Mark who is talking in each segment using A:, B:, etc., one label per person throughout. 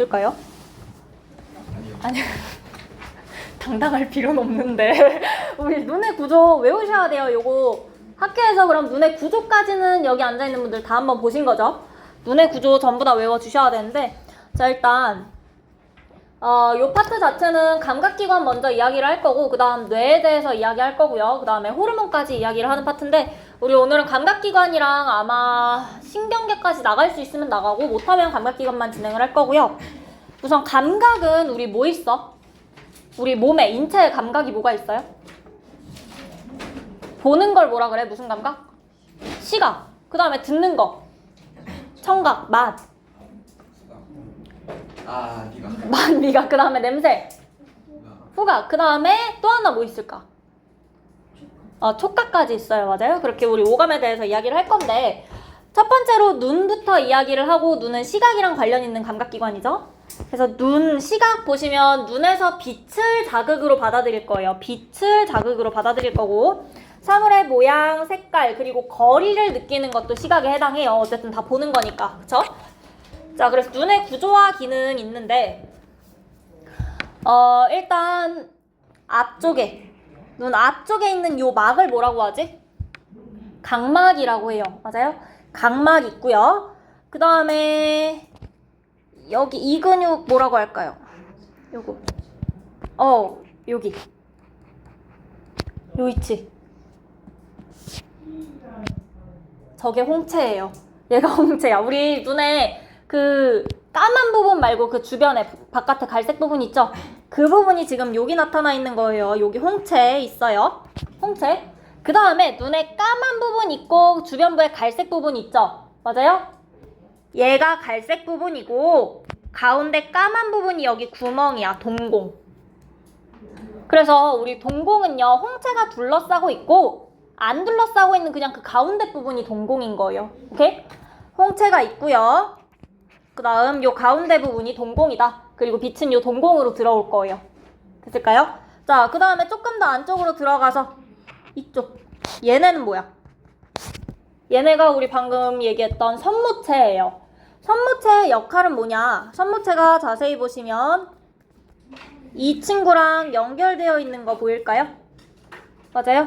A: 까요? 아니요. 당당할 필요는 없는데 우리 눈의 구조 외우셔야 돼요. 요거 학교에서 그럼 눈의 구조까지는 여기 앉아있는 분들 다 한번 보신 거죠? 눈의 구조 전부 다 외워주셔야 되는데, 자 일단 요 파트 자체는 감각기관 먼저 이야기를 할 거고, 그 다음 뇌에 대해서 이야기할 거고요. 그 다음에 호르몬까지 이야기를 하는 파트인데, 우리 오늘은 감각기관이랑 아마 신경계까지 나갈 수 있으면 나가고, 못하면 감각기관만 진행을 할 거고요. 우선 감각은 우리 뭐 있어? 우리 몸에, 인체에 감각이 뭐가 있어요? 보는 걸 뭐라 그래? 무슨 감각? 시각. 그 다음에 듣는 거. 청각, 맛.
B: 미각.
A: 맛, 미각. 그 다음에 냄새. 후각. 그 다음에 또 하나 뭐 있을까? 촉각까지 있어요. 맞아요? 그렇게 우리 오감에 대해서 이야기를 할 건데, 첫 번째로 눈부터 이야기를 하고, 눈은 시각이랑 관련 있는 감각기관이죠. 그래서 눈, 시각 보시면 눈에서 빛을 자극으로 받아들일 거예요. 빛을 자극으로 받아들일 거고, 사물의 모양, 색깔, 그리고 거리를 느끼는 것도 시각에 해당해요. 어쨌든 다 보는 거니까. 그쵸? 자, 그래서 눈의 구조와 기능 있는데, 일단 앞쪽에, 눈 앞쪽에 있는 요 막을 뭐라고 하지? 각막이라고 해요. 맞아요? 각막 있고요. 그 다음에 여기 이 근육 뭐라고 할까요? 요거. 여기. 요 위치. 저게 홍채예요. 얘가 홍채야. 우리 눈에 그 까만 부분 말고 그 주변에 바깥에 갈색 부분 있죠? 그 부분이 지금 여기 나타나 있는 거예요. 여기 홍채 있어요. 홍채. 그 다음에 눈에 까만 부분 있고 주변부에 갈색 부분 있죠? 맞아요? 얘가 갈색 부분이고 가운데 까만 부분이 여기 구멍이야. 동공. 그래서 우리 동공은요, 홍채가 둘러싸고 있고 안 둘러싸고 있는 그냥 그 가운데 부분이 동공인 거예요. 오케이? 홍채가 있고요. 그 다음 요 가운데 부분이 동공이다. 그리고 빛은 요 동공으로 들어올 거예요. 됐을까요? 자, 그 다음에 조금 더 안쪽으로 들어가서 이쪽. 얘네는 뭐야? 얘네가 우리 방금 얘기했던 선무체예요. 선무체의 역할은 뭐냐? 선무체가 자세히 보시면 이 친구랑 연결되어 있는 거 보일까요? 맞아요?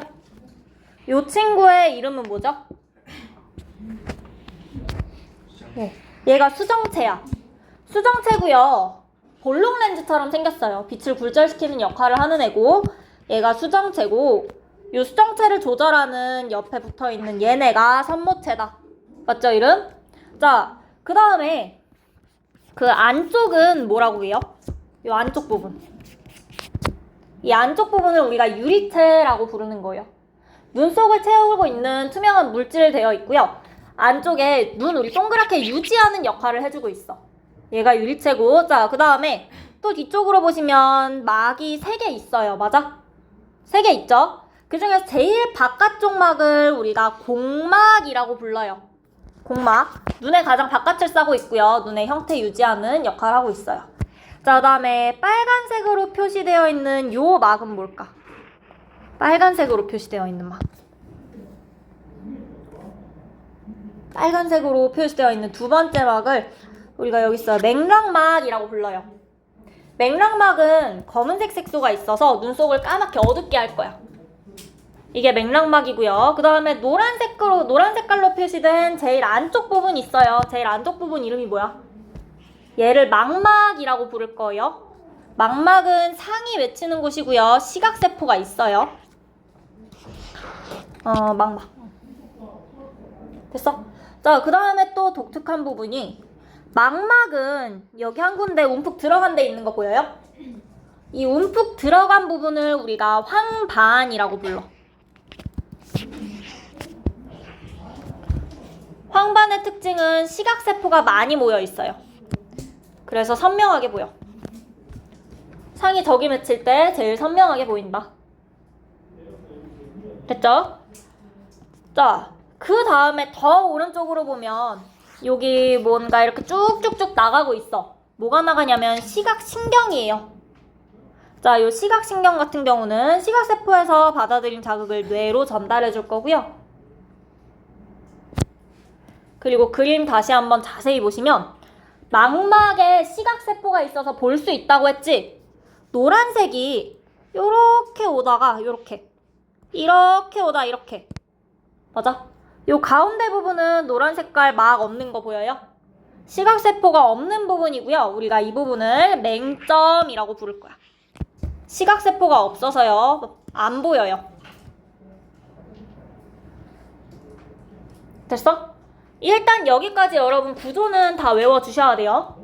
A: 이 친구의 이름은 뭐죠? 얘가 수정체야. 수정체고요. 볼록 렌즈처럼 생겼어요. 빛을 굴절시키는 역할을 하는 애고, 얘가 수정체고, 이 수정체를 조절하는 옆에 붙어있는 얘네가 선모체다. 맞죠, 이름? 자, 그 다음에 그 안쪽은 뭐라고 해요? 이 안쪽 부분. 이 안쪽 부분을 우리가 유리체라고 부르는 거예요. 눈 속을 채우고 있는 투명한 물질 되어 있고요. 안쪽에 눈 우리 동그랗게 유지하는 역할을 해주고 있어. 얘가 유리체고, 자, 그 다음에 또 뒤쪽으로 보시면 막이 3개 있어요. 맞아? 3개 있죠? 그 중에서 제일 바깥쪽 막을 우리가 공막이라고 불러요. 공막. 눈의 가장 바깥을 싸고 있고요. 눈의 형태 유지하는 역할을 하고 있어요. 자, 그 다음에 빨간색으로 표시되어 있는 요 막은 뭘까? 빨간색으로 표시되어 있는 막. 빨간색으로 표시되어 있는 두 번째 막을 우리가 여기 있어요. 맥락막이라고 불러요. 맥락막은 검은색 색소가 있어서 눈 속을 까맣게 어둡게 할 거야. 이게 맥락막이고요. 그 다음에 노란 색깔로 표시된 제일 안쪽 부분 있어요. 제일 안쪽 부분 이름이 뭐야? 얘를 망막이라고 부를 거예요. 망막은 상이 맺히는 곳이고요. 시각세포가 있어요. 망막. 됐어? 자, 그 다음에 또 독특한 부분이, 망막은 여기 한 군데 움푹 들어간 데 있는 거 보여요? 이 움푹 들어간 부분을 우리가 황반이라고 불러. 황반의 특징은 시각세포가 많이 모여 있어요. 그래서 선명하게 보여. 상이 저기 맺힐 때 제일 선명하게 보인다. 됐죠? 자, 그 다음에 더 오른쪽으로 보면 여기 뭔가 이렇게 쭉쭉쭉 나가고 있어. 뭐가 나가냐면 시각신경이에요. 자, 요 시각신경 같은 경우는 시각세포에서 받아들인 자극을 뇌로 전달해 줄 거고요. 그리고 그림 다시 한번 자세히 보시면 망막에 시각세포가 있어서 볼 수 있다고 했지? 노란색이 요렇게 오다가 요렇게 이렇게 오다 이렇게 맞아? 요 가운데 부분은 노란 색깔 막 없는 거 보여요? 시각세포가 없는 부분이고요. 우리가 이 부분을 맹점이라고 부를 거야. 시각세포가 없어서요. 안 보여요. 됐어? 일단 여기까지 여러분 구조는 다 외워주셔야 돼요.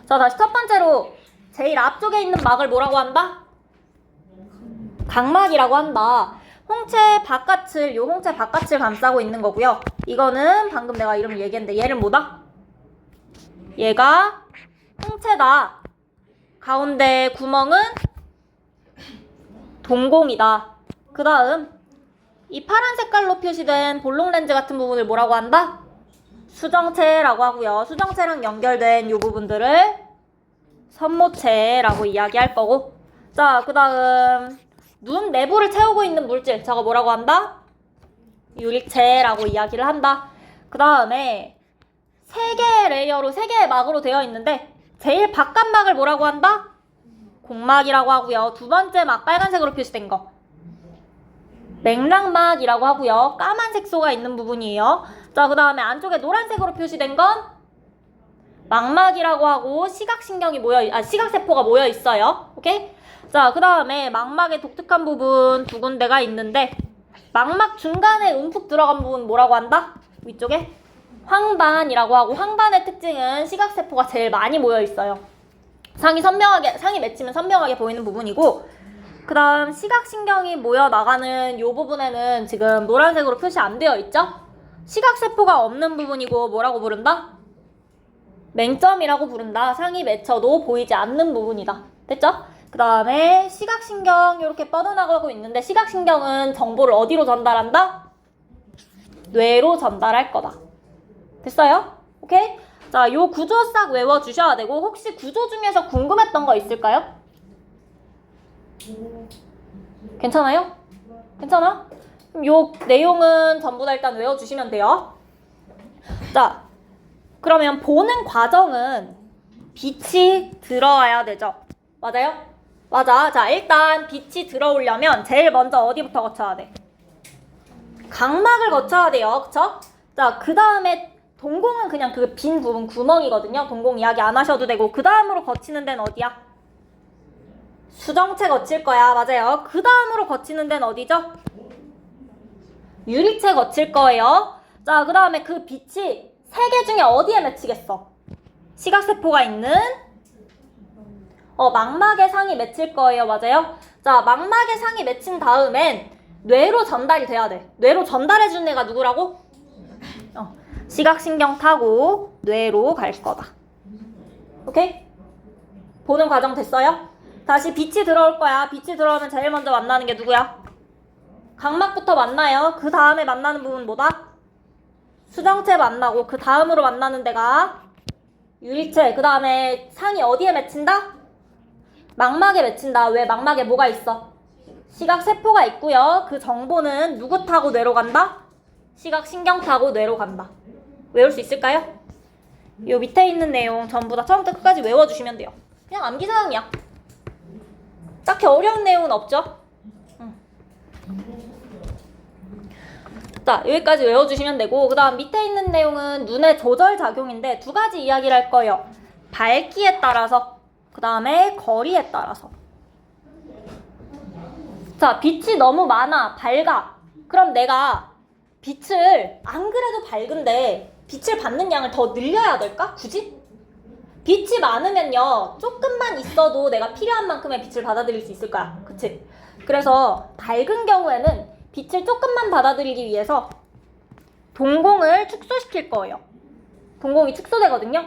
A: 자, 다시 첫 번째로 제일 앞쪽에 있는 막을 뭐라고 한다? 각막이라고 한다. 홍채 바깥을, 요 홍채 바깥을 감싸고 있는 거고요. 이거는 방금 내가 이름 얘기했는데 얘는 뭐다? 얘가 홍채다. 가운데 구멍은 동공이다. 그 다음 이 파란 색깔로 표시된 볼록 렌즈 같은 부분을 뭐라고 한다? 수정체라고 하고요. 수정체랑 연결된 이 부분들을 선모체라고 이야기할 거고. 자, 그 다음 눈 내부를 채우고 있는 물질, 저거 뭐라고 한다? 유리체라고 이야기를 한다. 그 다음에 세 개의 레이어로, 세 개의 막으로 되어 있는데 제일 바깥막을 뭐라고 한다? 공막이라고 하고요. 두 번째 막 빨간색으로 표시된 거 맥락막이라고 하고요. 까만 색소가 있는 부분이에요. 자, 그 다음에 안쪽에 노란색으로 표시된 건 망막이라고 하고 시각신경이 시각세포가 모여 있어요. 오케이? 자, 그 다음에 망막의 독특한 부분 두 군데가 있는데 망막 중간에 움푹 들어간 부분 뭐라고 한다? 위쪽에 황반이라고 하고, 황반의 특징은 시각세포가 제일 많이 모여 있어요. 상이 맺히면 선명하게 보이는 부분이고, 그 다음 시각신경이 모여 나가는 이 부분에는 지금 노란색으로 표시 안 되어 있죠? 시각세포가 없는 부분이고 뭐라고 부른다? 맹점이라고 부른다. 상이 맺혀도 보이지 않는 부분이다. 됐죠? 그 다음에 시각신경 이렇게 뻗어나가고 있는데 시각신경은 정보를 어디로 전달한다? 뇌로 전달할 거다. 됐어요? 오케이? 자, 요 구조 싹 외워주셔야 되고, 혹시 구조 중에서 궁금했던 거 있을까요? 괜찮아요? 괜찮아? 그럼 요 내용은 전부 다 일단 외워주시면 돼요. 자, 그러면 보는 과정은 빛이 들어와야 되죠. 맞아요? 맞아. 자, 일단 빛이 들어오려면 제일 먼저 어디부터 거쳐야 돼? 각막을 거쳐야 돼요. 그쵸? 자, 그 다음에 동공은 그냥 그 빈 부분 구멍이거든요. 동공 이야기 안 하셔도 되고, 그 다음으로 거치는 데는 어디야? 수정체 거칠 거야. 맞아요. 그 다음으로 거치는 데는 어디죠? 유리체 거칠 거예요. 자, 그 다음에 그 빛이 세 개 중에 어디에 맺히겠어? 시각세포가 있는 망막에 상이 맺힐 거예요. 맞아요? 자, 망막에 상이 맺힌 다음엔 뇌로 전달이 돼야 돼. 뇌로 전달해준 애가 누구라고? 시각신경 타고 뇌로 갈 거다. 오케이? 보는 과정 됐어요? 다시 빛이 들어올 거야. 빛이 들어오면 제일 먼저 만나는 게 누구야? 각막부터 만나요. 그 다음에 만나는 부분 뭐다? 수정체 만나고, 그 다음으로 만나는 데가 유리체. 그 다음에 상이 어디에 맺힌다? 망막에 맺힌다. 왜? 망막에 뭐가 있어? 시각세포가 있고요. 그 정보는 누구 타고 뇌로 간다? 시각신경 타고 뇌로 간다. 외울 수 있을까요? 요 밑에 있는 내용 전부 다 처음부터 끝까지 외워주시면 돼요. 그냥 암기사항이야. 딱히 어려운 내용은 없죠? 자, 여기까지 외워주시면 되고, 그 다음 밑에 있는 내용은 눈의 조절작용인데 두 가지 이야기를 할 거예요. 밝기에 따라서, 그 다음에 거리에 따라서. 자, 빛이 너무 많아, 밝아. 그럼 내가 빛을 안 그래도 밝은데 빛을 받는 양을 더 늘려야 될까? 굳이? 빛이 많으면요, 조금만 있어도 내가 필요한 만큼의 빛을 받아들일 수 있을 거야. 그치? 그래서 밝은 경우에는 빛을 조금만 받아들이기 위해서 동공을 축소시킬 거예요. 동공이 축소되거든요.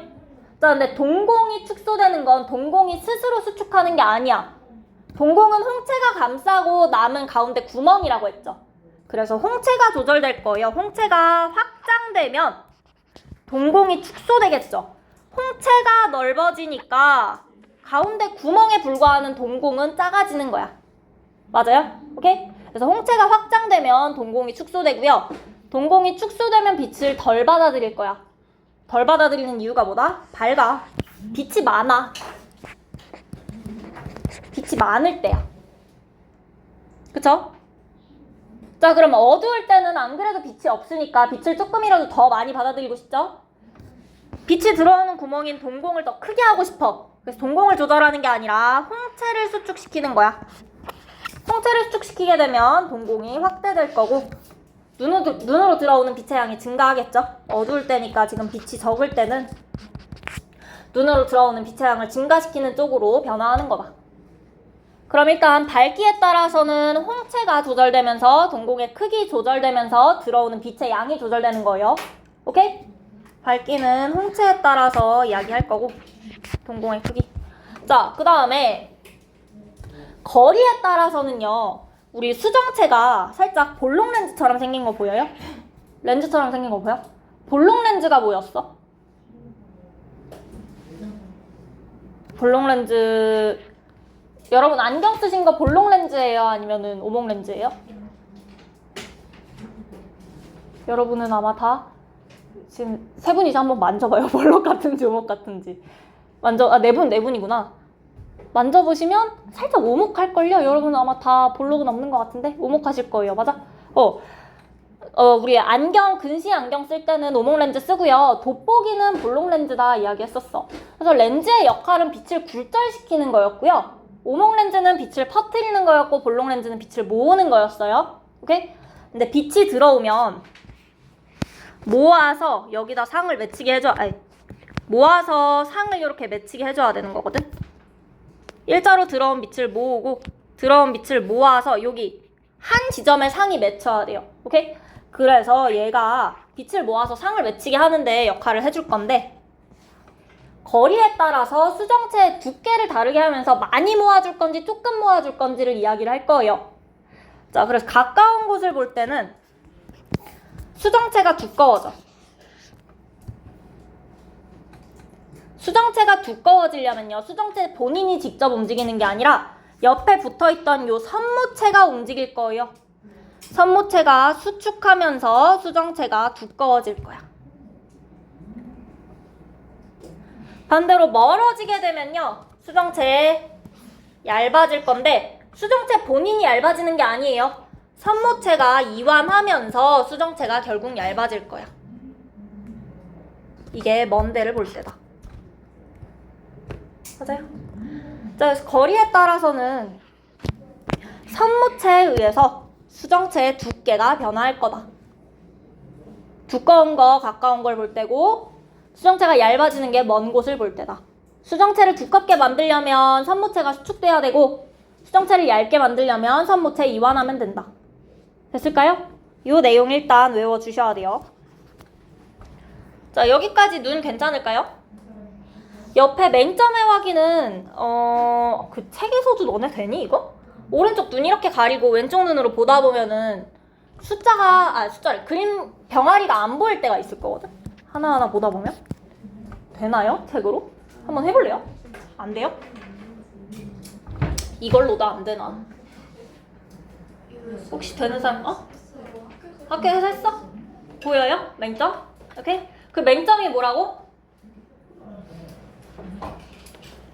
A: 자, 근데 동공이 축소되는 건 동공이 스스로 수축하는 게 아니야. 동공은 홍채가 감싸고 남은 가운데 구멍이라고 했죠. 그래서 홍채가 조절될 거예요. 홍채가 확장되면 동공이 축소되겠죠. 홍채가 넓어지니까 가운데 구멍에 불과하는 동공은 작아지는 거야. 맞아요? 오케이? 그래서 홍채가 확장되면 동공이 축소되고요. 동공이 축소되면 빛을 덜 받아들일 거야. 덜 받아들이는 이유가 뭐다? 밝아. 빛이 많아. 빛이 많을 때야. 그쵸? 자, 그럼 어두울 때는 안 그래도 빛이 없으니까 빛을 조금이라도 더 많이 받아들이고 싶죠? 빛이 들어오는 구멍인 동공을 더 크게 하고 싶어. 그래서 동공을 조절하는 게 아니라 홍채를 수축시키는 거야. 홍채를 수축시키게 되면 동공이 확대될 거고 눈으로 들어오는 빛의 양이 증가하겠죠? 어두울 때니까 지금 빛이 적을 때는 눈으로 들어오는 빛의 양을 증가시키는 쪽으로 변화하는 거다. 그럼 일단 밝기에 따라서는 홍채가 조절되면서 동공의 크기 조절되면서 들어오는 빛의 양이 조절되는 거예요. 오케이? 밝기는 홍채에 따라서 이야기할 거고 동공의 크기. 자, 그 다음에 거리에 따라서는요. 우리 수정체가 살짝 볼록 렌즈처럼 생긴 거 보여요? 렌즈처럼 생긴 거 보여? 볼록 렌즈가 뭐였어? 볼록 렌즈 여러분 안경 쓰신 거 볼록 렌즈예요? 아니면은 오목 렌즈예요? 여러분은 아마 다 지금 세 분이서 한번 만져봐요. 볼록 같은지 오목 같은지. 네 분이구나. 만져보시면 살짝 오목할걸요? 여러분은 아마 다 볼록은 없는 것 같은데? 오목하실 거예요. 맞아? 우리 안경, 근시 안경 쓸 때는 오목 렌즈 쓰고요. 돋보기는 볼록 렌즈다 이야기했었어. 그래서 렌즈의 역할은 빛을 굴절시키는 거였고요. 오목 렌즈는 빛을 퍼뜨리는 거였고 볼록 렌즈는 빛을 모으는 거였어요. 오케이? 근데 빛이 들어오면 모아서 여기다 상을 맺히게 모아서 상을 이렇게 맺히게 해줘야 되는 거거든. 일자로 들어온 빛을 모으고 들어온 빛을 모아서 여기 한 지점에 상이 맺혀야 돼요. 오케이? 그래서 얘가 빛을 모아서 상을 맺히게 하는데 역할을 해줄 건데 거리에 따라서 수정체의 두께를 다르게 하면서 많이 모아줄 건지 조금 모아줄 건지를 이야기를 할 거예요. 자, 그래서 가까운 곳을 볼 때는 수정체가 두꺼워져. 수정체가 두꺼워지려면요. 수정체 본인이 직접 움직이는 게 아니라 옆에 붙어있던 요 선모체가 움직일 거예요. 선모체가 수축하면서 수정체가 두꺼워질 거야. 반대로 멀어지게 되면요. 수정체 얇아질 건데 수정체 본인이 얇아지는 게 아니에요. 선모체가 이완하면서 수정체가 결국 얇아질 거야. 이게 먼 데를 볼 때다. 맞아요? 자, 그래서 거리에 따라서는 선모체에 의해서 수정체의 두께가 변화할 거다. 두꺼운 거, 가까운 걸 볼 때고 수정체가 얇아지는 게 먼 곳을 볼 때다. 수정체를 두껍게 만들려면 선모체가 수축돼야 되고 수정체를 얇게 만들려면 선모체 이완하면 된다. 됐을까요? 이 내용 일단 외워주셔야 돼요. 자, 여기까지 눈 괜찮을까요? 옆에 맹점의 확인은 그 책에서도 너네 되니 이거? 오른쪽 눈 이렇게 가리고 왼쪽 눈으로 보다 보면은 그림 병아리가 안 보일 때가 있을 거거든? 하나하나 보다 보면 되나요? 책으로? 한번 해볼래요? 안 돼요? 이걸로도 안 되나? 혹시 되는 사람? 학교에서 했어? 보여요? 맹점? 오케이? 그 맹점이 뭐라고?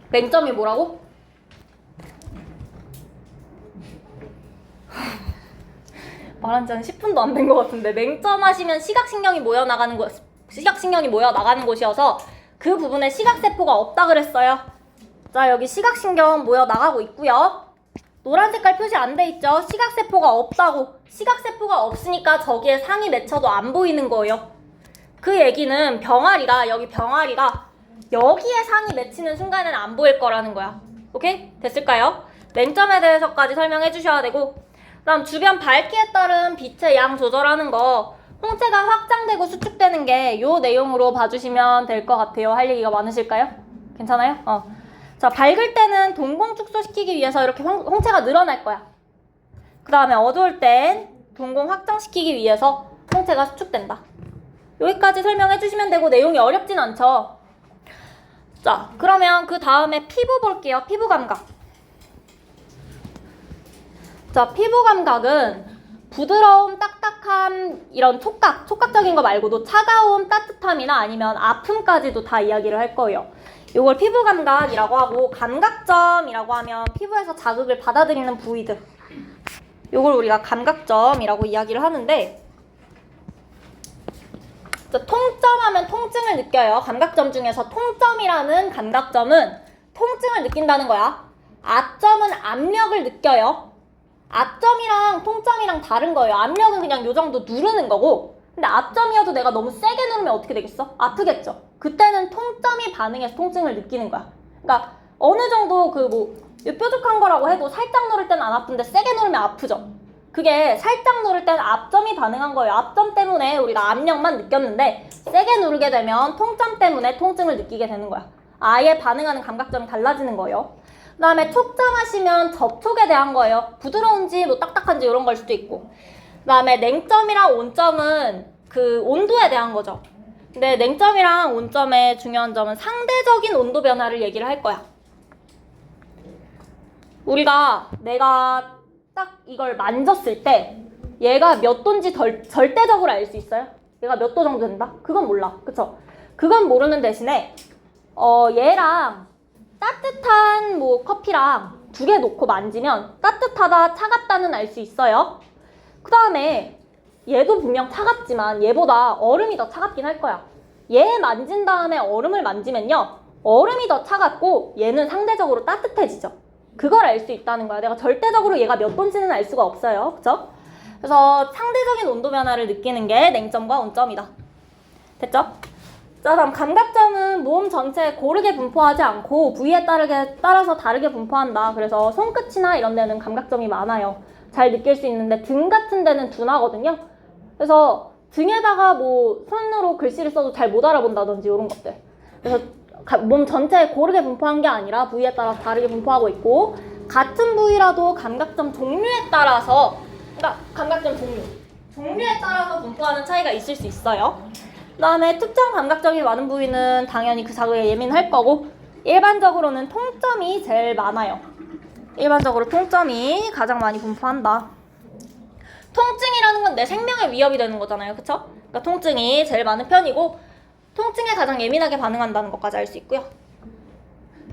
A: 맹점이 뭐라고? 말한 지 한 10분도 안 된 것 같은데 맹점 하시면 시각신경이 모여 나가는 곳이어서 그 부분에 시각세포가 없다 그랬어요. 자, 여기 시각신경 모여 나가고 있고요. 노란 색깔 표시 안 돼 있죠? 시각세포가 없다고. 시각세포가 없으니까 저기에 상이 맺혀도 안 보이는 거예요. 그 얘기는 병아리가 여기에 상이 맺히는 순간에는 안 보일 거라는 거야. 오케이? 됐을까요? 맹점에 대해서까지 설명해 주셔야 되고 그 다음 주변 밝기에 따른 빛의 양 조절하는 거 홍채가 확장되고 수축되는 게 요 내용으로 봐주시면 될 것 같아요. 할 얘기가 많으실까요? 괜찮아요? 자, 밝을 때는 동공 축소시키기 위해서 이렇게 홍채가 늘어날 거야. 그 다음에 어두울 땐 동공 확장시키기 위해서 홍채가 수축된다. 여기까지 설명해 주시면 되고 내용이 어렵진 않죠? 자, 그러면 그 다음에 피부 볼게요. 피부 감각. 자, 피부 감각은 부드러움, 딱딱함, 이런 촉각적인 거 말고도 차가움, 따뜻함이나 아니면 아픔까지도 다 이야기를 할 거예요. 이걸 피부 감각이라고 하고, 감각점이라고 하면 피부에서 자극을 받아들이는 부위들. 이걸 우리가 감각점이라고 이야기를 하는데, 통점하면 통증을 느껴요. 감각점 중에서 통점이라는 감각점은 통증을 느낀다는 거야. 압점은 압력을 느껴요. 압점이랑 통점이랑 다른 거예요. 압력은 그냥 요 정도 누르는 거고, 근데 압점이어도 내가 너무 세게 누르면 어떻게 되겠어? 아프겠죠? 그때는 통점이 반응해서 통증을 느끼는 거야. 그러니까 어느 정도 뾰족한 거라고 해도 살짝 누를 때는 안 아픈데 세게 누르면 아프죠? 그게 살짝 누를 때는 압점이 반응한 거예요. 압점 때문에 우리가 압력만 느꼈는데 세게 누르게 되면 통점 때문에 통증을 느끼게 되는 거야. 아예 반응하는 감각점이 달라지는 거예요. 그 다음에 촉점하시면 접촉에 대한 거예요. 부드러운지 딱딱한지 이런 걸 수도 있고. 그 다음에 냉점이랑 온점은 그 온도에 대한 거죠. 근데 냉점이랑 온점의 중요한 점은 상대적인 온도 변화를 얘기를 할 거야. 내가 딱 이걸 만졌을 때 얘가 몇 도인지 절대적으로 알 수 있어요? 얘가 몇 도 정도 된다? 그건 몰라. 그쵸? 그건 모르는 대신에 얘랑 따뜻한 커피랑 두 개 놓고 만지면 따뜻하다, 차갑다는 알 수 있어요. 그 다음에 얘도 분명 차갑지만 얘보다 얼음이 더 차갑긴 할 거야. 얘 만진 다음에 얼음을 만지면요, 얼음이 더 차갑고 얘는 상대적으로 따뜻해지죠. 그걸 알 수 있다는 거야. 내가 절대적으로 얘가 몇 도인지는 알 수가 없어요. 그쵸? 그래서 상대적인 온도 변화를 느끼는 게 냉점과 온점이다. 됐죠? 자, 다음 감각점은 몸 전체에 고르게 분포하지 않고 부위에 따라서 다르게 분포한다. 그래서 손끝이나 이런 데는 감각점이 많아요. 잘 느낄 수 있는데 등 같은 데는 둔하거든요. 그래서 등에다가 손으로 글씨를 써도 잘 못 알아본다든지 이런 것들. 그래서 몸 전체에 고르게 분포한 게 아니라 부위에 따라 다르게 분포하고 있고, 같은 부위라도 감각점 종류에 따라서, 그러니까 감각점 종류에 따라서 분포하는 차이가 있을 수 있어요. 그 다음에 특정 감각점이 많은 부위는 당연히 그 자극에 예민할 거고, 일반적으로는 통점이 제일 많아요. 일반적으로 통점이 가장 많이 분포한다. 통증이라는 건 내 생명에 위협이 되는 거잖아요. 그쵸? 그러니까 통증이 제일 많은 편이고, 통증에 가장 예민하게 반응한다는 것까지 알 수 있고요.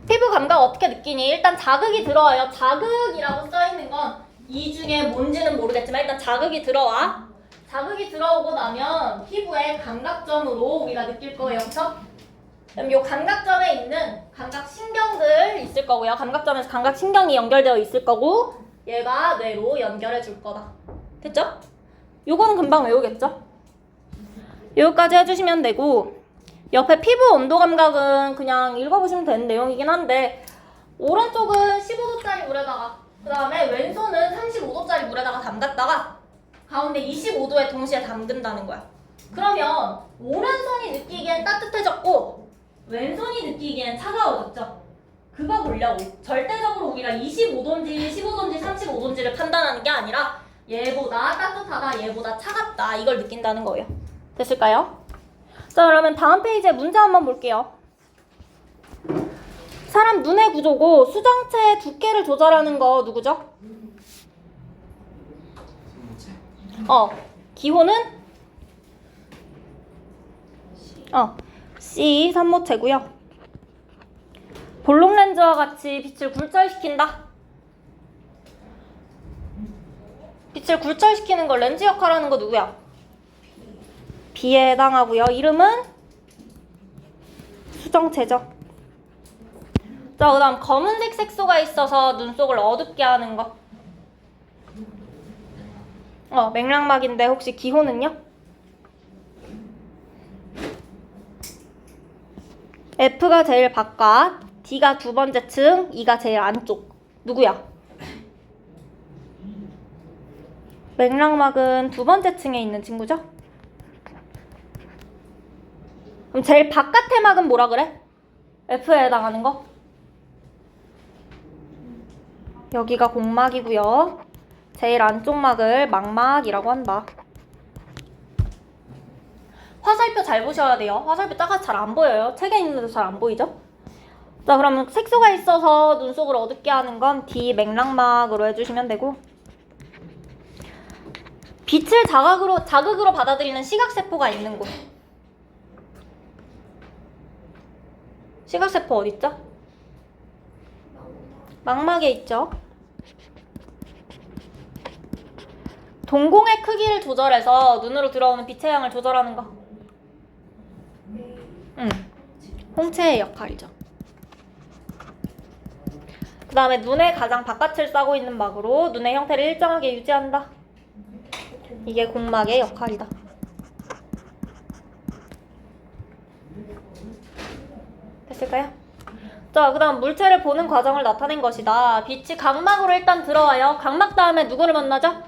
A: 피부 감각 어떻게 느끼니? 일단 자극이 들어와요. 자극이라고 써있는 건 이 중에 뭔지는 모르겠지만 일단 자극이 들어와. 자극이 들어오고 나면 피부에 감각점으로 우리가 느낄 거예요. 그쵸? 그럼 이 감각점에 있는 감각신경들 있을 거고요. 감각점에서 감각신경이 연결되어 있을 거고, 얘가 뇌로 연결해 줄 거다. 됐죠? 요거는 금방 외우겠죠? 요거까지 해주시면 되고, 옆에 피부 온도 감각은 그냥 읽어보시면 되는 내용이긴 한데, 오른쪽은 15도짜리 물에다가, 그 다음에 왼손은 35도짜리 물에다가 담갔다가 가운데 25도에 동시에 담근다는 거야. 그러면 오른손이 느끼기엔 따뜻해졌고 왼손이 느끼기엔 차가워졌죠? 그거 보려고. 절대적으로 우리가 25도인지 15도인지 35도인지를 판단하는 게 아니라 얘보다 따뜻하다, 얘보다 차갑다, 이걸 느낀다는 거예요. 됐을까요? 자, 그러면 다음 페이지에 문제 한번 볼게요. 사람 눈의 구조고 수정체의 두께를 조절하는 거 누구죠? 기호는? C, 산모체고요. 볼록 렌즈와 같이 빛을 굴절시킨다. 빛을 굴절시키는 거, 렌즈 역할하는 거 누구야? B에 해당하고요. 이름은 수정체죠. 자, 그 다음 검은색 색소가 있어서 눈속을 어둡게 하는 거. 맥락막인데 혹시 기호는요? F가 제일 바깥, D가 두 번째 층, E가 제일 안쪽. 누구야? 맥락막은 두 번째 층에 있는 친구죠? 그럼 제일 바깥의 막은 뭐라 그래? F에 해당하는 거? 여기가 공막이고요. 제일 안쪽 막을 망막이라고 한다. 화살표 잘 보셔야 돼요. 화살표 작아서 잘 안 보여요. 책에 있는데도 잘 안 보이죠? 자, 그러면 색소가 있어서 눈 속을 어둡게 하는 건 D 맥락막으로 해주시면 되고, 빛을 자극으로 받아들이는 시각세포가 있는 곳. 시각세포 어딨죠? 망막에 있죠. 동공의 크기를 조절해서 눈으로 들어오는 빛의 양을 조절하는 거. 홍채의 역할이죠. 그 다음에 눈의 가장 바깥을 싸고 있는 막으로 눈의 형태를 일정하게 유지한다. 이게 공막의 역할이다. 됐을까요? 자, 그 다음 물체를 보는 과정을 나타낸 것이다. 빛이 각막으로 일단 들어와요. 각막 다음에 누구를 만나죠?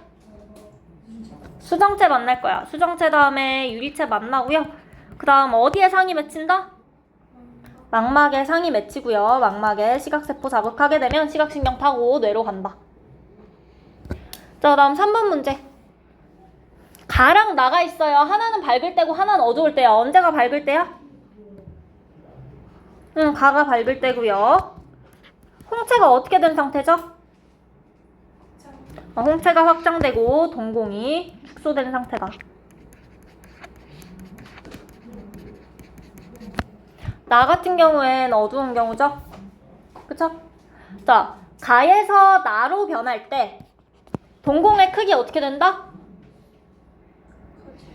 A: 수정체 만날 거야. 수정체 다음에 유리체 만나고요. 그 다음 어디에 상이 맺힌다? 망막에 상이 맺히고요. 망막에 시각세포 자극하게 되면 시각신경 타고 뇌로 간다. 자, 다음 3번 문제. 가랑 나가 있어요. 하나는 밝을 때고 하나는 어두울 때야. 언제가 밝을 때야? 가가 밝을 때고요. 홍채가 어떻게 된 상태죠? 홍채가 확장되고 동공이 축소된 상태다. 나 같은 경우엔 어두운 경우죠? 그쵸? 자, 가에서 나로 변할 때 동공의 크기 어떻게 된다?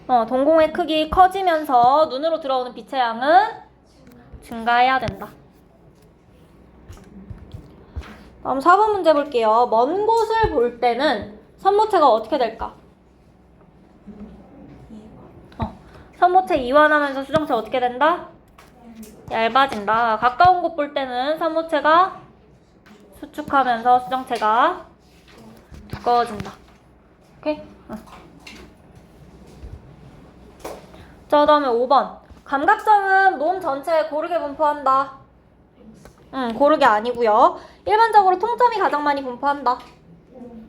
A: 동공의 크기 커지면서 눈으로 들어오는 빛의 양은 증가해야 된다. 다음 4번 문제 볼게요. 먼 곳을 볼 때는 선모체가 어떻게 될까? 선모체 이완하면서 수정체 어떻게 된다? 얇아진다. 가까운 곳 볼 때는 선모체가 수축하면서 수정체가 두꺼워진다. 오케이? 자, 다음에 5번. 감각점은 몸 전체에 고르게 분포한다. 고르게 아니고요. 일반적으로 통점이 가장 많이 분포한다.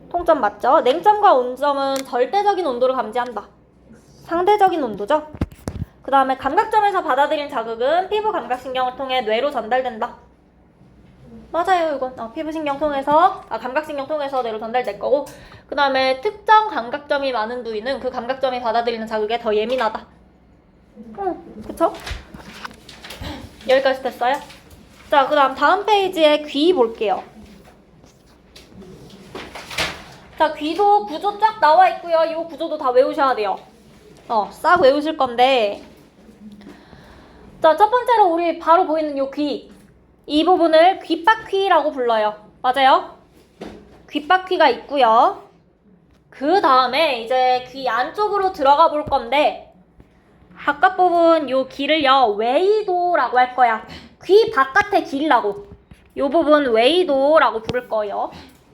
A: 통점 맞죠? 냉점과 온점은 절대적인 온도를 감지한다. 상대적인 온도죠? 그 다음에 감각점에서 받아들인 자극은 피부 감각신경을 통해 뇌로 전달된다. 맞아요, 이건. 피부신경 통해서, 감각신경 통해서 뇌로 전달될 거고, 그 다음에 특정 감각점이 많은 부위는 그 감각점이 받아들이는 자극에 더 예민하다. 그쵸? 여기까지 됐어요? 자, 그 다음 페이지에 귀 볼게요. 자, 귀도 구조 쫙 나와 있고요. 이 구조도 다 외우셔야 돼요. 싹 외우실 건데, 자, 첫 번째로 우리 바로 보이는 요 귀. 이 부분을 귓바퀴라고 불러요. 맞아요? 귓바퀴가 있고요. 그 다음에 이제 귀 안쪽으로 들어가 볼 건데, 바깥 부분 요 귀를요, 웨이도라고 할 거야. 귀 바깥에 길라고. 요 부분 웨이도라고 부를 거예요.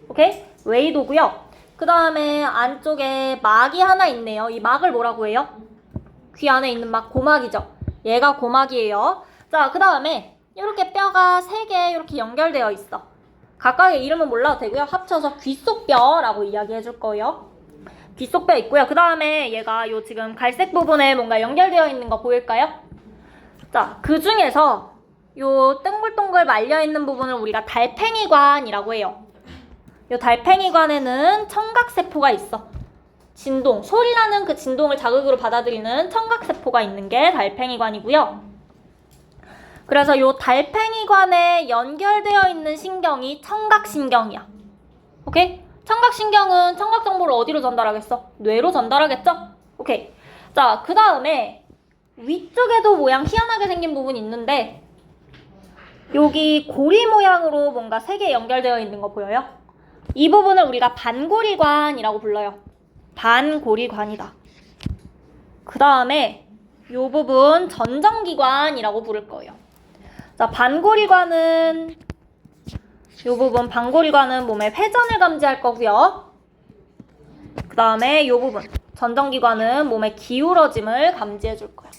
A: 오케이? 웨이도고요. 그 다음에 안쪽에 막이 하나 있네요. 이 막을 뭐라고 해요? 귀 안에 있는 막 고막이죠. 얘가 고막이에요. 자, 그 다음에 이렇게 뼈가 3개 이렇게 연결되어 있어. 각각의 이름은 몰라도 되고요. 합쳐서 귓속뼈라고 이야기해 줄 거예요. 귓속뼈 있고요. 그 다음에 얘가 요 지금 갈색 부분에 뭔가 연결되어 있는 거 보일까요? 자, 그 중에서 요 동글동글 말려있는 부분을 우리가 달팽이관이라고 해요. 요 달팽이관에는 청각세포가 있어. 진동, 소리나는 그 진동을 자극으로 받아들이는 청각세포가 있는 게 달팽이관이고요. 그래서 요 달팽이관에 연결되어 있는 신경이 청각신경이야. 오케이? 청각신경은 청각정보를 어디로 전달하겠어? 뇌로 전달하겠죠? 오케이. 자, 그 다음에 위쪽에도 모양 희한하게 생긴 부분이 있는데 여기 고리 모양으로 뭔가 3개 연결되어 있는 거 보여요? 이 부분을 우리가 반고리관이라고 불러요. 반고리관이다. 그 다음에 이 부분 전정기관이라고 부를 거예요. 자, 반고리관은 이 부분 반고리관은 몸의 회전을 감지할 거고요. 그 다음에 이 부분 전정기관은 몸의 기울어짐을 감지해 줄 거예요.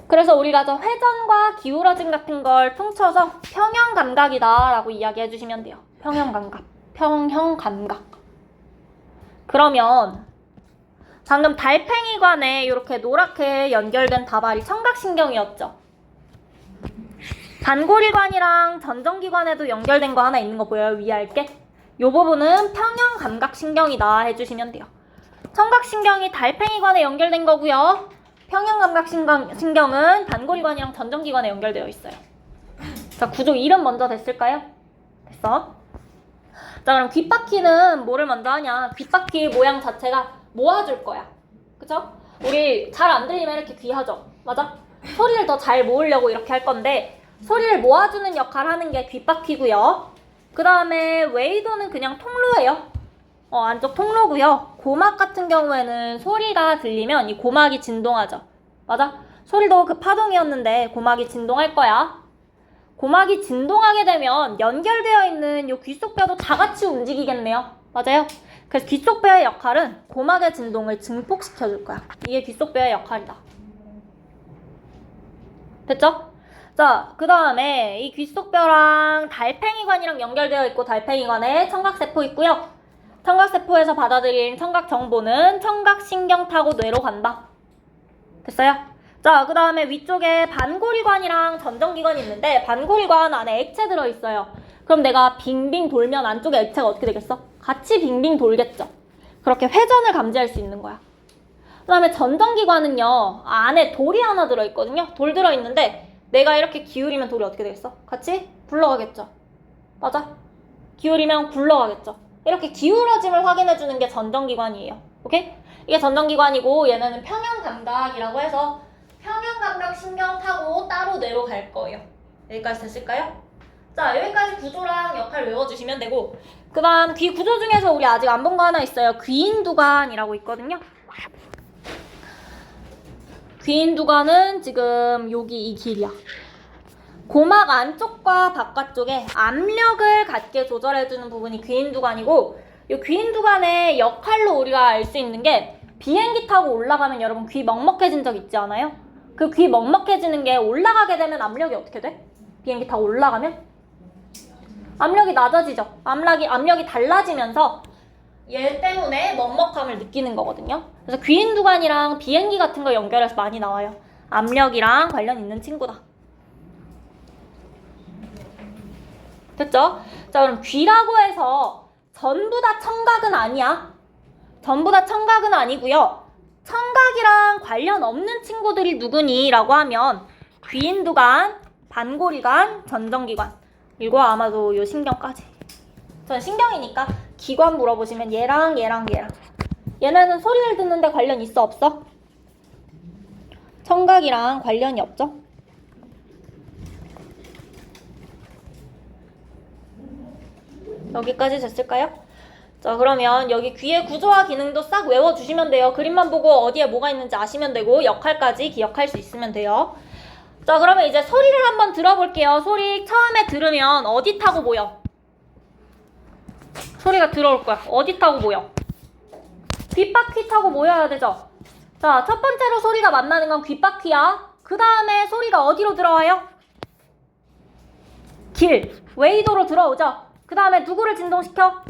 A: 그래서 우리가 저 회전과 기울어짐 같은 걸 퉁쳐서 평형감각이다 라고 이야기해 주시면 돼요. 평형감각. 평형감각. 그러면 방금 달팽이관에 이렇게 노랗게 연결된 다발이 청각신경이었죠. 반고리관이랑 전정기관에도 연결된 거 하나 있는 거 보여요? 위에 할게. 요 부분은 평형감각신경이다 해주시면 돼요. 청각신경이 달팽이관에 연결된 거고요. 평형감각신경은 반골이관이랑 전정기관에 연결되어 있어요. 자, 구조 이름 먼저 됐을까요? 됐어. 자, 그럼 귓바퀴는 뭐를 먼저 하냐? 귓바퀴 모양 자체가 모아줄 거야. 그쵸? 우리 잘 안 들리면 이렇게 귀하죠? 맞아? 소리를 더 잘 모으려고 이렇게 할 건데 소리를 모아주는 역할을 하는 게 귓바퀴고요. 그 다음에 웨이도는 그냥 통로예요. 안쪽 통로고요. 고막 같은 경우에는 소리가 들리면 이 고막이 진동하죠. 맞아? 소리도 그 파동이었는데 고막이 진동할 거야. 고막이 진동하게 되면 연결되어 있는 이 귀속뼈도 다 같이 움직이겠네요. 맞아요? 그래서 귀속뼈의 역할은 고막의 진동을 증폭시켜줄 거야. 이게 귀속뼈의 역할이다. 됐죠? 자, 그 다음에 이 귀속뼈랑 달팽이관이랑 연결되어 있고 달팽이관에 청각세포 있고요. 청각세포에서 받아들인 청각정보는 청각신경 타고 뇌로 간다. 됐어요? 자, 그 다음에 위쪽에 반골이관이랑 전정기관이 있는데 반골이관 안에 액체 들어있어요. 그럼 내가 빙빙 돌면 안쪽에 액체가 어떻게 되겠어? 같이 빙빙 돌겠죠. 그렇게 회전을 감지할 수 있는 거야. 그 다음에 전정기관은요, 안에 돌이 하나 들어있거든요. 돌 들어있는데 내가 이렇게 기울이면 돌이 어떻게 되겠어? 같이 굴러가겠죠. 맞아? 기울이면 굴러가겠죠. 이렇게 기울어짐을 확인해주는 게 전정기관이에요. 오케이? 이게 전정기관이고 얘네는 평형감각이라고 해서 평형감각 신경 타고 따로 뇌로 갈 거예요. 여기까지 됐을까요? 자, 여기까지 구조랑 역할 외워주시면 되고 그 다음 귀 구조 중에서 우리 아직 안 본 거 하나 있어요. 귀인두관이라고 있거든요. 귀인두관은 지금 여기 이 길이야. 고막 안쪽과 바깥쪽에 압력을 갖게 조절해주는 부분이 귀인두관이고 이 귀인두관의 역할로 우리가 알 수 있는 게 비행기 타고 올라가면 여러분 귀 먹먹해진 적 있지 않아요? 그 귀 먹먹해지는 게 올라가게 되면 압력이 어떻게 돼? 비행기 타고 올라가면? 압력이 낮아지죠. 압력이 달라지면서 얘 때문에 먹먹함을 느끼는 거거든요. 그래서 귀인두관이랑 비행기 같은 거 연결해서 많이 나와요. 압력이랑 관련 있는 친구다. 됐죠? 자, 그럼 귀라고 해서 전부 다 청각은 아니야. 전부 다 청각은 아니고요. 청각이랑 관련 없는 친구들이 누구니? 라고 하면 귀인두관, 반골이관, 전정기관. 이거 아마도 요 신경까지. 전 신경이니까 기관 물어보시면 얘랑 얘네는 소리를 듣는데 관련 있어 없어? 청각이랑 관련이 없죠? 여기까지 됐을까요? 자, 그러면 여기 귀의 구조와 기능도 싹 외워주시면 돼요. 그림만 보고 어디에 뭐가 있는지 아시면 되고 역할까지 기억할 수 있으면 돼요. 자, 그러면 이제 소리를 한번 들어볼게요. 소리 처음에 들으면 어디 타고 모여? 소리가 들어올 거야. 어디 타고 모여? 귓바퀴 타고 모여야 되죠? 자, 첫 번째로 소리가 만나는 건 귓바퀴야. 그 다음에 소리가 어디로 들어와요? 길, 웨이도로 들어오죠? 그 다음에 누구를 진동시켜?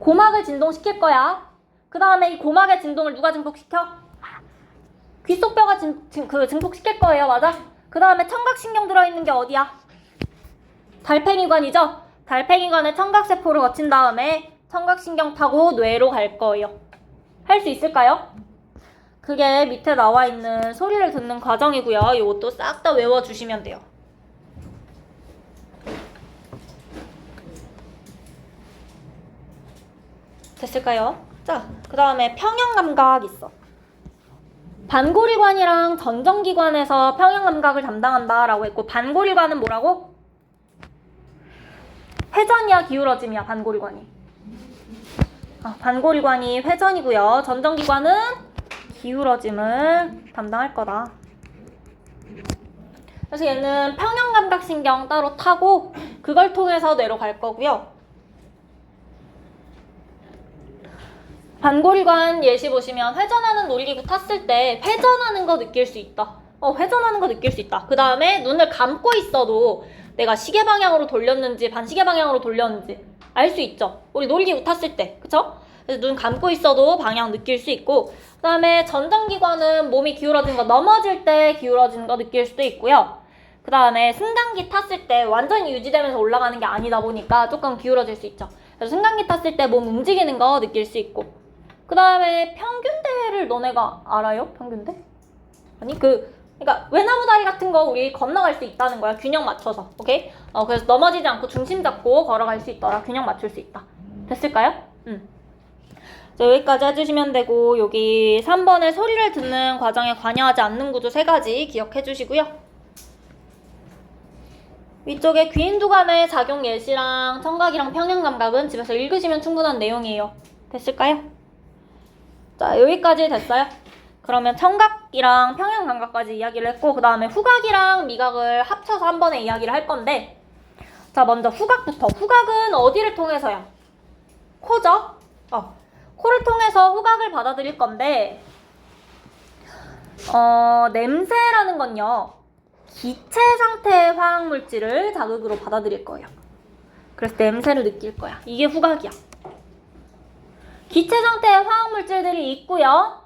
A: 고막을 진동시킬 거야. 그 다음에 이 고막의 진동을 누가 증폭시켜? 귀속뼈가 증폭시킬 거예요. 맞아? 그 다음에 청각신경 들어있는 게 어디야? 달팽이관이죠? 달팽이관에 청각세포를 거친 다음에 청각신경 타고 뇌로 갈 거예요. 할 수 있을까요? 그게 밑에 나와 있는 소리를 듣는 과정이고요. 이것도 싹 다 외워주시면 돼요. 됐을까요? 자, 그 다음에 평형감각 있어. 반골이관이랑 전정기관에서 평형감각을 담당한다 라고 했고 반골이관은 뭐라고? 회전이야 기울어짐이야 반골이관이? 반골이관이 회전이고요. 전정기관은 기울어짐을 담당할 거다. 그래서 얘는 평형감각신경 따로 타고 그걸 통해서 뇌로 갈 거고요. 반골이관 예시 보시면 회전하는 놀이기구 탔을 때 회전하는 거 느낄 수 있다. 회전하는 거 느낄 수 있다. 그 다음에 눈을 감고 있어도 내가 시계 방향으로 돌렸는지 반시계 방향으로 돌렸는지 알 수 있죠. 우리 놀이기구 탔을 때. 그쵸? 그래서 눈 감고 있어도 방향 느낄 수 있고 그 다음에 전정기관은 몸이 기울어진 거 넘어질 때 기울어지는 거 느낄 수도 있고요. 그 다음에 승강기 탔을 때 완전히 유지되면서 올라가는 게 아니다 보니까 조금 기울어질 수 있죠. 그래서 승강기 탔을 때 몸 움직이는 거 느낄 수 있고, 그 다음에 평균대를 너네가 알아요? 평균대? 아니 그러니까 외나무 다리 같은 거 우리 건너갈 수 있다는 거야. 균형 맞춰서. 오케이? 그래서 넘어지지 않고 중심 잡고 걸어갈 수 있더라. 균형 맞출 수 있다. 됐을까요? 자, 여기까지 해주시면 되고, 여기 3번에 소리를 듣는 과정에 관여하지 않는 구조 3가지 기억해 주시고요. 위쪽에 귀인두 간의 작용 예시랑 청각이랑 평형 감각은 집에서 읽으시면 충분한 내용이에요. 됐을까요? 자, 여기까지 됐어요. 그러면 청각이랑 평형 감각까지 이야기를 했고, 그 다음에 후각이랑 미각을 합쳐서 한 번에 이야기를 할 건데, 자, 먼저 후각부터. 후각은 어디를 통해서야? 코죠? 코를 통해서 후각을 받아들일 건데, 냄새라는 건요, 기체 상태의 화학물질을 자극으로 받아들일 거예요. 그래서 냄새를 느낄 거야. 이게 후각이야. 기체 상태의 화학물질들이 있고요.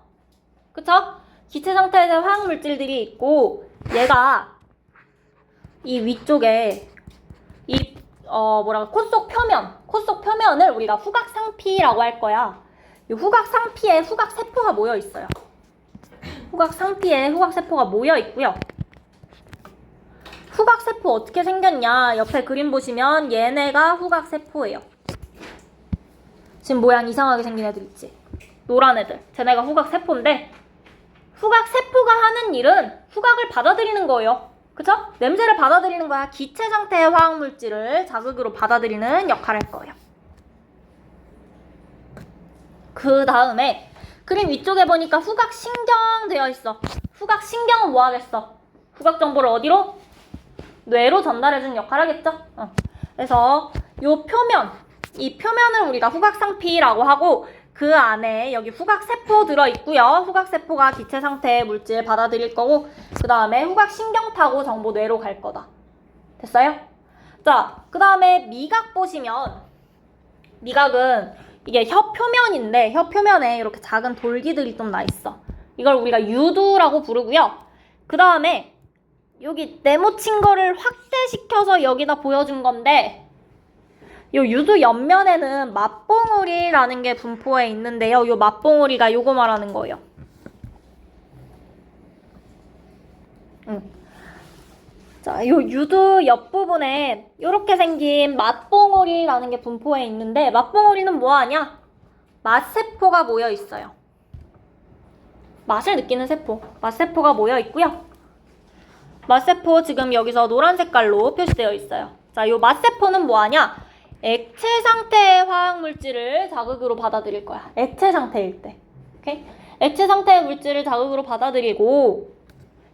A: 그쵸? 기체 상태의 화학물질들이 있고, 얘가 이 위쪽에 코 속 표면을 우리가 후각상피라고 할 거야. 이 후각상피에 후각세포가 모여 있어요. 후각상피에 후각세포가 모여 있고요. 후각세포 어떻게 생겼냐? 옆에 그림 보시면 얘네가 후각세포예요. 지금 모양 이상하게 생긴 애들 있지? 노란 애들. 쟤네가 후각세포인데, 후각세포가 하는 일은 후각을 받아들이는 거예요. 그쵸? 냄새를 받아들이는 거야. 기체 상태의 화학물질을 자극으로 받아들이는 역할을 할 거예요. 그 다음에 그림 위쪽에 보니까 후각신경 되어 있어. 후각신경은 뭐 하겠어? 후각 정보를 어디로? 뇌로 전달해주는 역할을 하겠죠? 그래서 이 표면을 우리가 후각상피라고 하고, 그 안에 여기 후각세포 들어있고요. 후각세포가 기체 상태의 물질 받아들일 거고, 그 다음에 후각신경 타고 정보 뇌로 갈 거다. 됐어요? 자, 그 다음에 미각 보시면, 미각은 이게 혀 표면인데, 혀 표면에 이렇게 작은 돌기들이 좀 나 있어. 이걸 우리가 유두라고 부르고요. 그 다음에 여기 네모친 거를 확대시켜서 여기다 보여준 건데, 요 유두 옆면에는 맛봉우리라는 게 분포해 있는데요. 요 맛봉우리가 요거 말하는 거예요. 자, 요 유두 옆부분에 요렇게 생긴 맛봉우리라는 게 분포해 있는데, 맛봉우리는 뭐 하냐? 맛세포가 모여 있어요. 맛을 느끼는 세포. 맛세포가 모여 있고요. 맛세포 지금 여기서 노란 색깔로 표시되어 있어요. 자, 요 맛세포는 뭐 하냐? 액체 상태의 화학물질을 자극으로 받아들일 거야. 액체 상태일 때. 오케이? 액체 상태의 물질을 자극으로 받아들이고,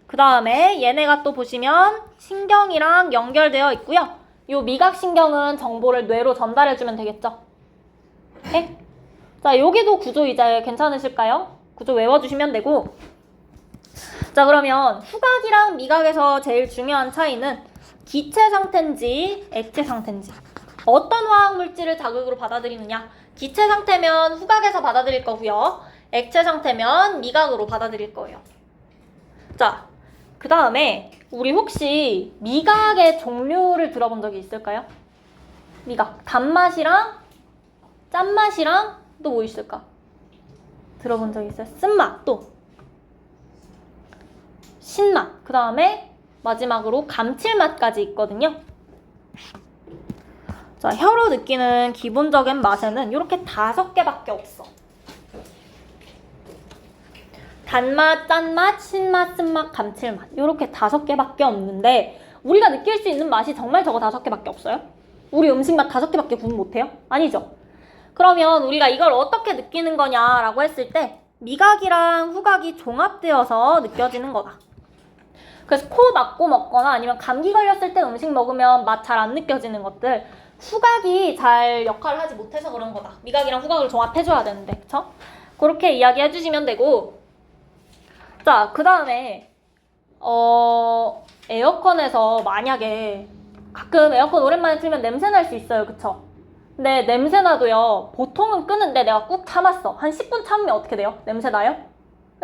A: 그 다음에 얘네가 또 보시면 신경이랑 연결되어 있고요. 요 미각신경은 정보를 뇌로 전달해주면 되겠죠. 오케이? 자, 여기도 구조 이제 괜찮으실까요? 구조 외워주시면 되고, 자, 그러면 후각이랑 미각에서 제일 중요한 차이는 기체 상태인지 액체 상태인지, 어떤 화학물질을 자극으로 받아들이느냐. 기체 상태면 후각에서 받아들일 거고요. 액체 상태면 미각으로 받아들일 거예요. 자, 그 다음에 우리 혹시 미각의 종류를 들어본 적이 있을까요? 미각. 단맛이랑 짠맛이랑 또 뭐 있을까? 들어본 적 있어요? 쓴맛, 또 신맛, 그 다음에 마지막으로 감칠맛까지 있거든요. 자, 혀로 느끼는 기본적인 맛에는 이렇게 5개밖에 없어. 단맛, 짠맛, 신맛, 쓴맛, 감칠맛, 이렇게 5개밖에 없는데, 우리가 느낄 수 있는 맛이 정말 저거 5개밖에 없어요? 우리 음식 맛 5개밖에 구분 못해요? 아니죠? 그러면 우리가 이걸 어떻게 느끼는 거냐라고 했을 때, 미각이랑 후각이 종합되어서 느껴지는 거다. 그래서 코 막고 먹거나 아니면 감기 걸렸을 때 음식 먹으면 맛 잘 안 느껴지는 것들, 후각이 잘 역할을 하지 못해서 그런 거다. 미각이랑 후각을 종합해줘야 되는데, 그쵸? 그렇게 이야기해 주시면 되고, 자, 그 다음에 에어컨에서 만약에 가끔 에어컨 오랜만에 틀면 냄새 날 수 있어요, 그쵸? 근데 냄새 나도요, 보통은 끄는데 내가 꾹 참았어. 한 10분 참으면 어떻게 돼요? 냄새 나요?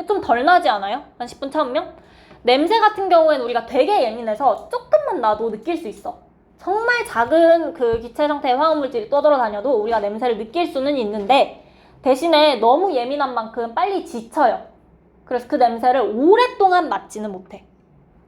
A: 좀 덜 나지 않아요? 한 10분 참으면? 냄새 같은 경우에는 우리가 되게 예민해서 조금만 나도 느낄 수 있어. 정말 작은 그 기체 상태의 화학물질이 떠돌아다녀도 우리가 냄새를 느낄 수는 있는데 대신에 너무 예민한 만큼 빨리 지쳐요. 그래서 그 냄새를 오랫동안 맡지는 못해.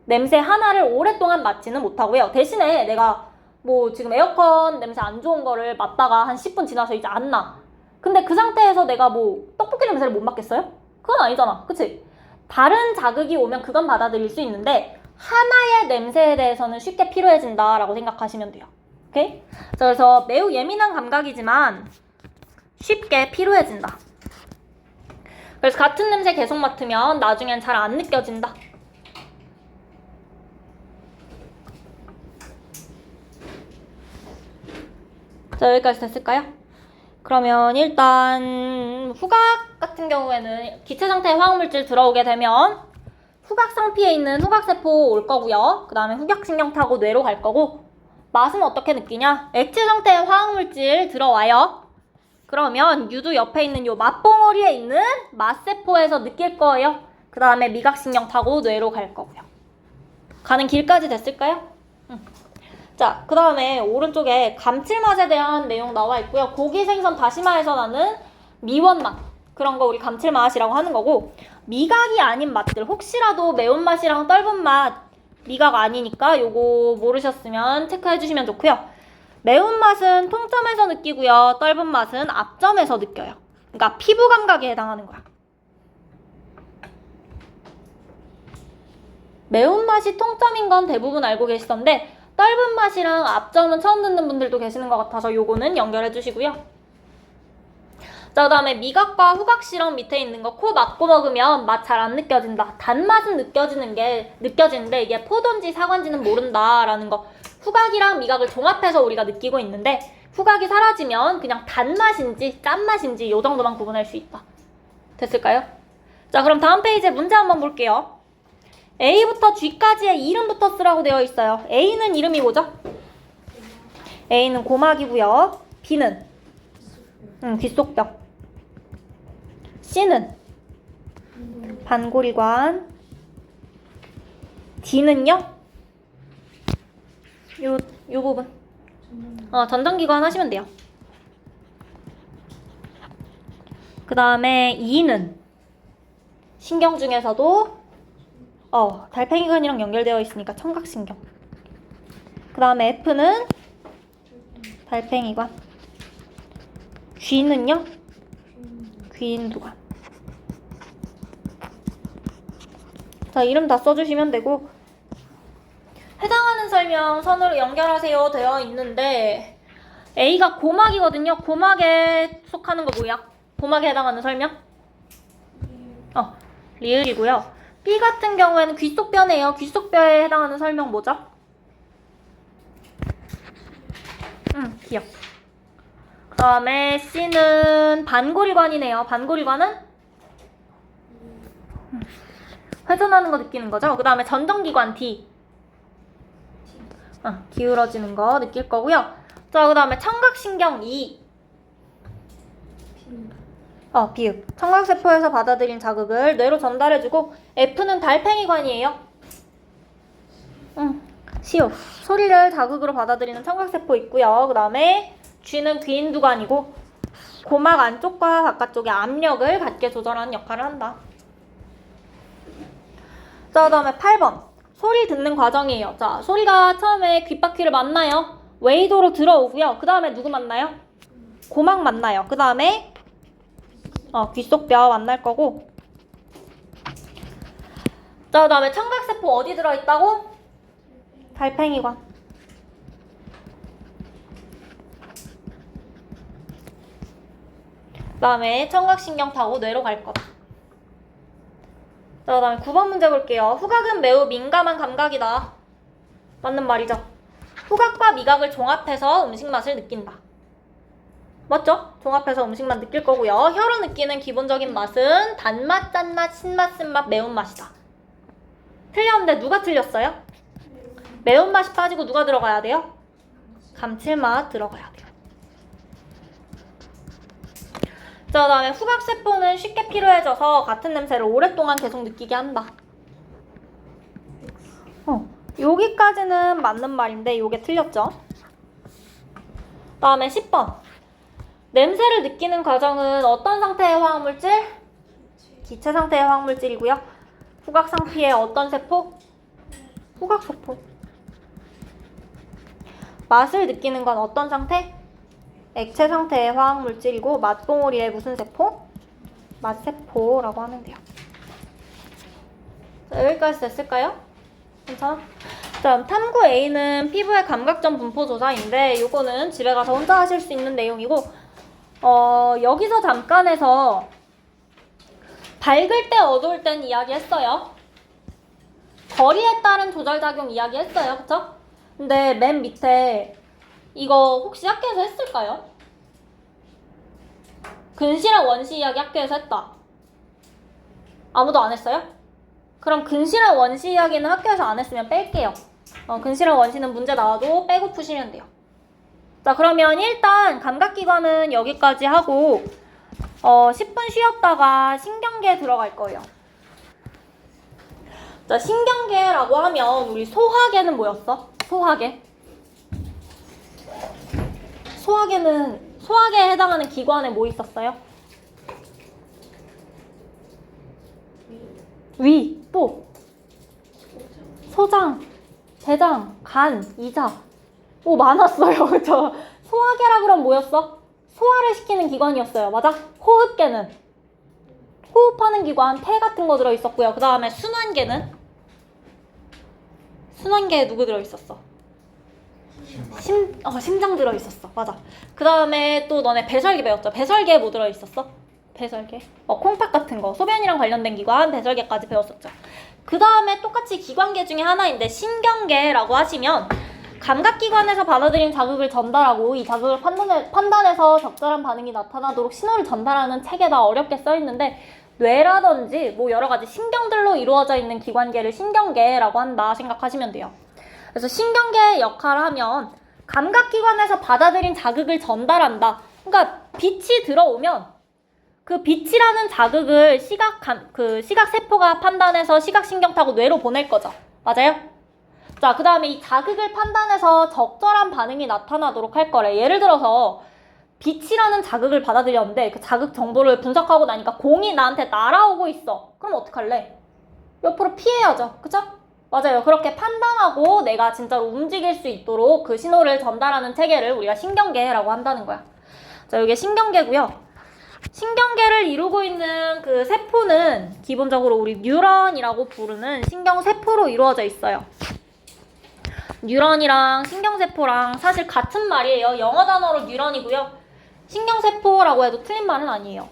A: 냄새 하나를 오랫동안 맡지는 못하고요. 대신에 내가 뭐 지금 에어컨 냄새 안 좋은 거를 맡다가 한 10분 지나서 이제 안 나. 근데 그 상태에서 내가 뭐 떡볶이 냄새를 못 맡겠어요? 그건 아니잖아. 그치? 다른 자극이 오면 그건 받아들일 수 있는데 하나의 냄새에 대해서는 쉽게 피로해진다라고 생각하시면 돼요. 오케이? 그래서 매우 예민한 감각이지만 쉽게 피로해진다. 그래서 같은 냄새 계속 맡으면 나중엔 잘 안 느껴진다. 자, 여기까지 됐을까요? 그러면 일단 후각 같은 경우에는 기체 상태의 화학물질 들어오게 되면 후각 상피에 있는 후각세포 올 거고요. 그 다음에 후각신경 타고 뇌로 갈 거고 맛은 어떻게 느끼냐? 액체 상태의 화학물질 들어와요. 그러면 유두 옆에 있는 요 맛봉오리에 있는 맛세포에서 느낄 거예요. 그 다음에 미각신경 타고 뇌로 갈 거고요. 가는 길까지 됐을까요? 자, 그 다음에 오른쪽에 감칠맛에 대한 내용 나와 있고요. 고기, 생선, 다시마에서 나는 미원맛, 그런 거 우리 감칠맛이라고 하는 거고, 미각이 아닌 맛들, 혹시라도 매운맛이랑 떫은맛 미각 아니니까 요거 모르셨으면 체크해 주시면 좋고요. 매운맛은 통점에서 느끼고요. 떫은맛은 앞점에서 느껴요. 그러니까 피부 감각에 해당하는 거야. 매운맛이 통점인 건 대부분 알고 계시던데 떫은맛이랑 앞점은 처음 듣는 분들도 계시는 것 같아서 요거는 연결해 주시고요. 자, 그 다음에 미각과 후각실험 밑에 있는 거 코 막고 먹으면 맛 잘 안 느껴진다. 단맛은 느껴지는데 이게 포도인지 사과인지는 모른다라는 거. 후각이랑 미각을 종합해서 우리가 느끼고 있는데 후각이 사라지면 그냥 단맛인지 짠맛인지 요 정도만 구분할 수 있다. 됐을까요? 자, 그럼 다음 페이지에 문제 한번 볼게요. A부터 G까지의 이름부터 쓰라고 되어 있어요. A는 이름이 뭐죠? A는 고막이고요. B는 귓속뼈. C는 반골이관. D는요? 요 부분. 전정기관 하시면 돼요. 그 다음에 E는 신경 중에서도 달팽이관이랑 연결되어 있으니까 청각신경. 그 다음에 F는 달팽이관. G는요? 귀인두관. 자, 이름 다 써주시면 되고 해당하는 설명 선으로 연결하세요 되어 있는데 A가 고막이거든요. 고막에 속하는 거 뭐야? 고막에 해당하는 설명? 리을이고요. B 같은 경우에는 귓속뼈네요. 귓속뼈에 해당하는 설명 뭐죠? 기억. 그 다음에 C는 반골이관이네요. 반골이관은 회전하는 거 느끼는 거죠. 그 다음에 전정기관 D. 기울어지는 거 느낄 거고요. 자, 그 다음에 청각신경 E. 비읍. 청각세포에서 받아들인 자극을 뇌로 전달해주고 F는 달팽이관이에요. 시오. 소리를 자극으로 받아들이는 청각세포 있고요. 그 다음에 G는 귀인두관이고 고막 안쪽과 바깥쪽의 압력을 같게 조절하는 역할을 한다. 자, 그 다음에 8번. 소리 듣는 과정이에요. 자, 소리가 처음에 귓바퀴를 만나요. 웨이도로 들어오고요. 그 다음에 누구 만나요? 고막 만나요. 그 다음에 귓속뼈 만날 거고. 자, 그 다음에 청각세포 어디 들어있다고? 달팽이관. 그 다음에 청각신경 타고 뇌로 갈 거다. 자, 그 다음에 9번 문제 볼게요. 후각은 매우 민감한 감각이다. 맞는 말이죠. 후각과 미각을 종합해서 음식 맛을 느낀다. 맞죠? 종합해서 음식만 느낄 거고요. 혀로 느끼는 기본적인 맛은 단맛, 짠맛, 신맛, 쓴맛, 매운맛이다. 틀렸는데 누가 틀렸어요? 매운맛이 빠지고 누가 들어가야 돼요? 감칠맛 들어가야 돼요. 자, 그 다음에 후각세포는 쉽게 피로해져서 같은 냄새를 오랫동안 계속 느끼게 한다. 여기까지는 맞는 말인데 요게 틀렸죠? 다음에 10번. 냄새를 느끼는 과정은 어떤 상태의 화학물질? 기체 상태의 화학물질이고요. 후각 상피의 어떤 세포? 후각세포. 맛을 느끼는 건 어떤 상태? 액체 상태의 화학물질이고 맛봉오리의 무슨 세포? 맛세포라고 하면 돼요. 자, 여기까지 됐을까요? 괜찮아? 다음 탐구 A는 피부의 감각점 분포 조사인데 요거는 집에 가서 혼자 하실 수 있는 내용이고 여기서 잠깐 해서 밝을 때 어두울 땐 이야기했어요. 거리에 따른 조절작용 이야기했어요. 그쵸? 근데 맨 밑에 이거 혹시 학교에서 했을까요? 근시랑 원시 이야기 학교에서 했다. 아무도 안 했어요? 그럼 근시랑 원시 이야기는 학교에서 안 했으면 뺄게요. 근시랑 원시는 문제 나와도 빼고 푸시면 돼요. 자, 그러면 일단 감각기관은 여기까지 하고 10분 쉬었다가 신경계 들어갈 거예요. 자, 신경계라고 하면 우리 소화계는 뭐였어? 소화계. 소화계에 해당하는 기관에 뭐 있었어요? 위, 또 소장, 대장, 간, 이자. 오, 많았어요. 그쵸? 소화계라 그럼 뭐였어? 소화를 시키는 기관이었어요. 맞아? 호흡계는 호흡하는 기관, 폐 같은 거 들어있었고요. 그 다음에 순환계는? 순환계에 누구 들어있었어? 심장 들어있었어. 맞아. 그 다음에 또 너네 배설계 배웠죠? 배설계에 뭐 들어있었어? 배설계? 콩팥 같은 거. 소변이랑 관련된 기관, 배설계까지 배웠었죠. 그 다음에 똑같이 기관계 중에 하나인데 신경계라고 하시면 감각기관에서 받아들인 자극을 전달하고 이 자극을 판단해서 적절한 반응이 나타나도록 신호를 전달하는 책에다 어렵게 써있는데 뇌라든지 뭐 여러가지 신경들로 이루어져 있는 기관계를 신경계라고 한다 생각하시면 돼요. 그래서 신경계의 역할을 하면 감각기관에서 받아들인 자극을 전달한다. 그러니까 빛이 들어오면 그 빛이라는 자극을 시각세포가 판단해서 시각신경 타고 뇌로 보낼 거죠. 맞아요? 자, 그 다음에 이 자극을 판단해서 적절한 반응이 나타나도록 할 거래. 예를 들어서 빛이라는 자극을 받아들였는데 그 자극 정보를 분석하고 나니까 공이 나한테 날아오고 있어. 그럼 어떡할래? 옆으로 피해야죠. 그쵸? 맞아요. 그렇게 판단하고 내가 진짜로 움직일 수 있도록 그 신호를 전달하는 체계를 우리가 신경계라고 한다는 거야. 자, 이게 신경계고요. 신경계를 이루고 있는 그 세포는 기본적으로 우리 뉴런이라고 부르는 신경세포로 이루어져 있어요. 뉴런이랑 신경세포랑 사실 같은 말이에요. 영어 단어로 뉴런이고요. 신경세포라고 해도 틀린 말은 아니에요.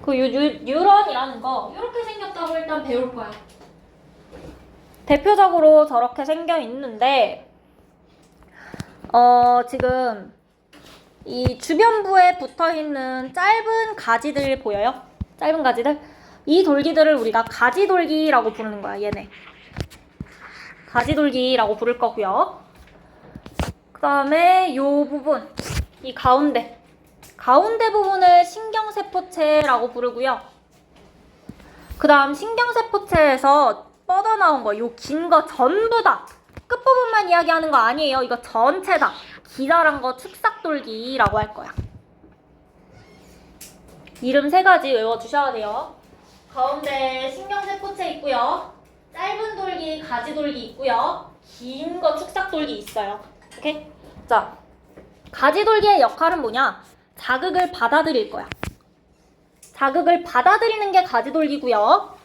A: 그 뉴런이라는 거 이렇게 생겼다고 일단 배울 거야. 대표적으로 저렇게 생겨 있는데 지금 이 주변부에 붙어있는 짧은 가지들 보여요? 짧은 가지들? 이 돌기들을 우리가 가지돌기라고 부르는 거야. 얘네 가지돌기라고 부를 거고요. 그 다음에 요 부분, 이 가운데 부분을 신경세포체라고 부르고요. 그 다음 신경세포체에서 뻗어나온 거, 요 긴 거 전부 다 끝부분만 이야기하는 거 아니에요. 이거 전체 다 기다란 거 축삭돌기라고 할 거야. 이름 3가지 외워주셔야 돼요. 가운데 신경세포체 있고요. 짧은 돌기, 가지돌기 있고요. 긴 거 축삭돌기 있어요. 오케이? 자, 가지돌기의 역할은 뭐냐? 자극을 받아들일 거야. 자극을 받아들이는 게 가지돌기고요.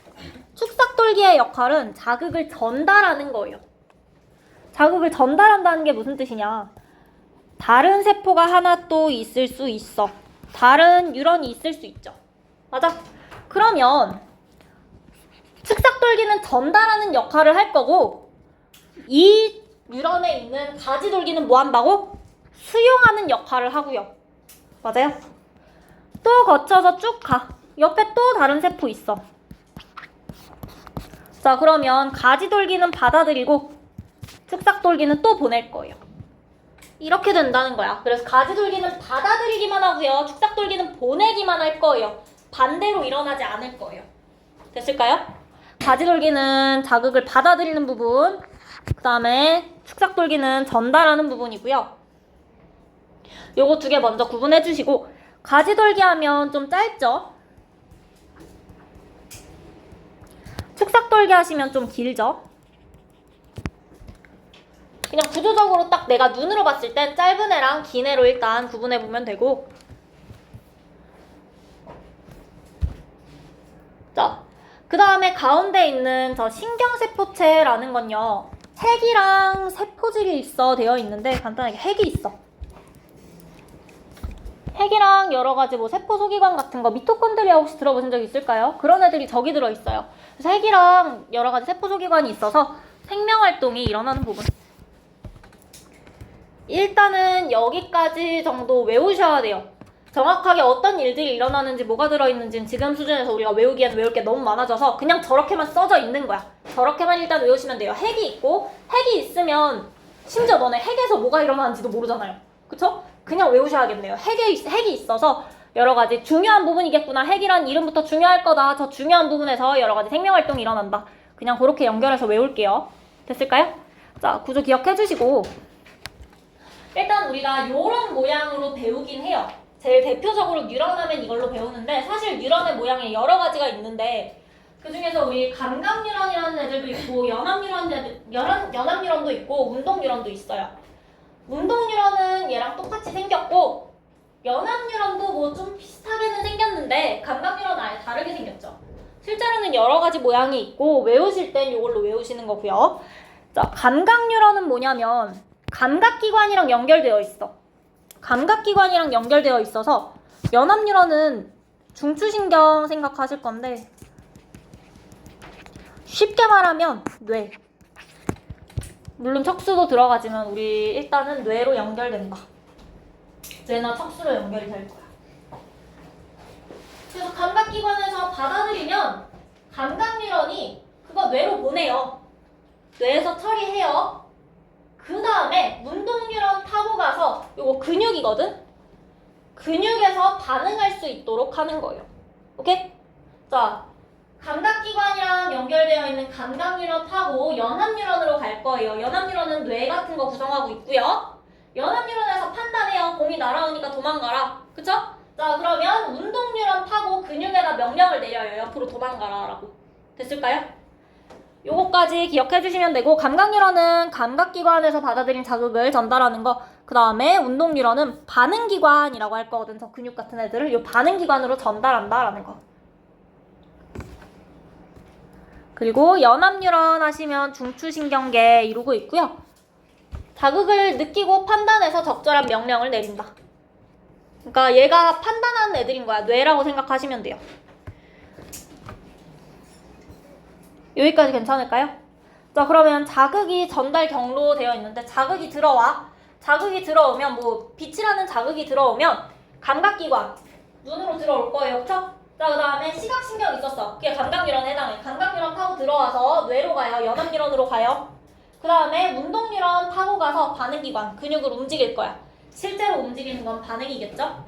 A: 축삭돌기의 역할은 자극을 전달하는 거예요. 자극을 전달한다는 게 무슨 뜻이냐? 다른 세포가 하나 또 있을 수 있어. 다른 뉴런이 있을 수 있죠. 맞아? 그러면 축삭돌기는 전달하는 역할을 할 거고 이 뉴런에 있는 가지돌기는 뭐 한다고? 수용하는 역할을 하고요. 맞아요? 또 거쳐서 쭉 가. 옆에 또 다른 세포 있어. 자, 그러면 가지돌기는 받아들이고 축삭돌기는 또 보낼 거예요. 이렇게 된다는 거야. 그래서 가지돌기는 받아들이기만 하고요. 축삭돌기는 보내기만 할 거예요. 반대로 일어나지 않을 거예요. 됐을까요? 가지돌기는 자극을 받아들이는 부분, 그 다음에 축삭돌기는 전달하는 부분이고요. 요거 두 개 먼저 구분해 주시고, 가지돌기 하면 좀 짧죠? 축삭돌기 하시면 좀 길죠? 그냥 구조적으로 딱 내가 눈으로 봤을 땐 짧은 애랑 긴 애로 일단 구분해 보면 되고, 자, 그 다음에 가운데 있는 저 신경세포체라는 건요, 핵이랑 세포질이 있어 되어 있는데, 간단하게 핵이 있어. 핵이랑 여러 가지 뭐 세포 소기관 같은 거, 미토콘드리아 혹시 들어보신 적 있을까요? 그런 애들이 저기 들어있어요. 그래서 핵이랑 여러 가지 세포 소기관이 있어서 생명활동이 일어나는 부분. 일단은 여기까지 정도 외우셔야 돼요. 정확하게 어떤 일들이 일어나는지 뭐가 들어있는지는 지금 수준에서 우리가 외우기에는 외울 게 너무 많아져서 그냥 저렇게만 써져 있는 거야. 저렇게만 일단 외우시면 돼요. 핵이 있고, 핵이 있으면 심지어 너네 핵에서 뭐가 일어나는지도 모르잖아요. 그쵸? 그냥 외우셔야겠네요. 핵이 있어서 여러 가지 중요한 부분이겠구나. 핵이란 이름부터 중요할 거다. 저 중요한 부분에서 여러 가지 생명활동이 일어난다. 그냥 그렇게 연결해서 외울게요. 됐을까요? 자, 구조 기억해 주시고, 일단 우리가 요런 모양으로 배우긴 해요. 제일 대표적으로 뉴런 하면 이걸로 배우는데, 사실 뉴런의 모양이 여러 가지가 있는데, 그 중에서 우리 감각뉴런이라는 애들도 있고, 연합뉴런도 있고, 운동뉴런도 있어요. 운동뉴런은 얘랑 똑같이 생겼고, 연합뉴런도 뭐 좀 비슷하게는 생겼는데, 감각뉴런은 아예 다르게 생겼죠. 실제로는 여러 가지 모양이 있고, 외우실 땐 이걸로 외우시는 거고요. 자, 감각뉴런은 뭐냐면, 감각기관이랑 연결되어 있어. 감각기관이랑 연결되어 있어서 연합뉴런은 중추신경 생각하실 건데, 쉽게 말하면 뇌. 물론 척수도 들어가지만 우리 일단은 뇌로 연결된다. 뇌나 척수로 연결이 될 거야. 그래서 감각기관에서 받아들이면 감각뉴런이 그거 뇌로 보내요. 뇌에서 처리해요. 그 다음에 운동뉴런 타고 가서 요거 근육이거든? 근육에서 반응할 수 있도록 하는 거예요. 오케이? 자, 감각기관이랑 연결되어 있는 감각뉴런 타고 연합뉴런으로 갈 거예요. 연합뉴런은 뇌 같은 거 구성하고 있고요. 연합뉴런에서 판단해요. 공이 날아오니까 도망가라. 그쵸? 자, 그러면 운동뉴런 타고 근육에다 명령을 내려요. 옆으로 도망가라 라고. 됐을까요? 요거까지 기억해 주시면 되고, 감각뉴런은 감각기관에서 받아들인 자극을 전달하는 거, 그 다음에 운동뉴런은 반응기관이라고 할 거거든. 저 근육 같은 애들을 요 반응기관으로 전달한다라는 거. 그리고 연합뉴런 하시면 중추신경계 이루고 있고요. 자극을 느끼고 판단해서 적절한 명령을 내린다. 그러니까 얘가 판단하는 애들인 거야. 뇌라고 생각하시면 돼요. 여기까지 괜찮을까요? 자, 그러면 자극이 전달 경로 되어 있는데, 자극이 들어와. 자극이 들어오면 뭐 빛이라는 자극이 들어오면 감각기관 눈으로 들어올 거예요. 그쵸? 자, 그 다음에 시각신경 있었어. 그게 감각뉴런에 해당해. 감각뉴런 타고 들어와서 뇌로 가요. 연합뉴런으로 가요. 그 다음에 운동뉴런 타고 가서 반응기관 근육을 움직일 거야. 실제로 움직이는 건 반응이겠죠?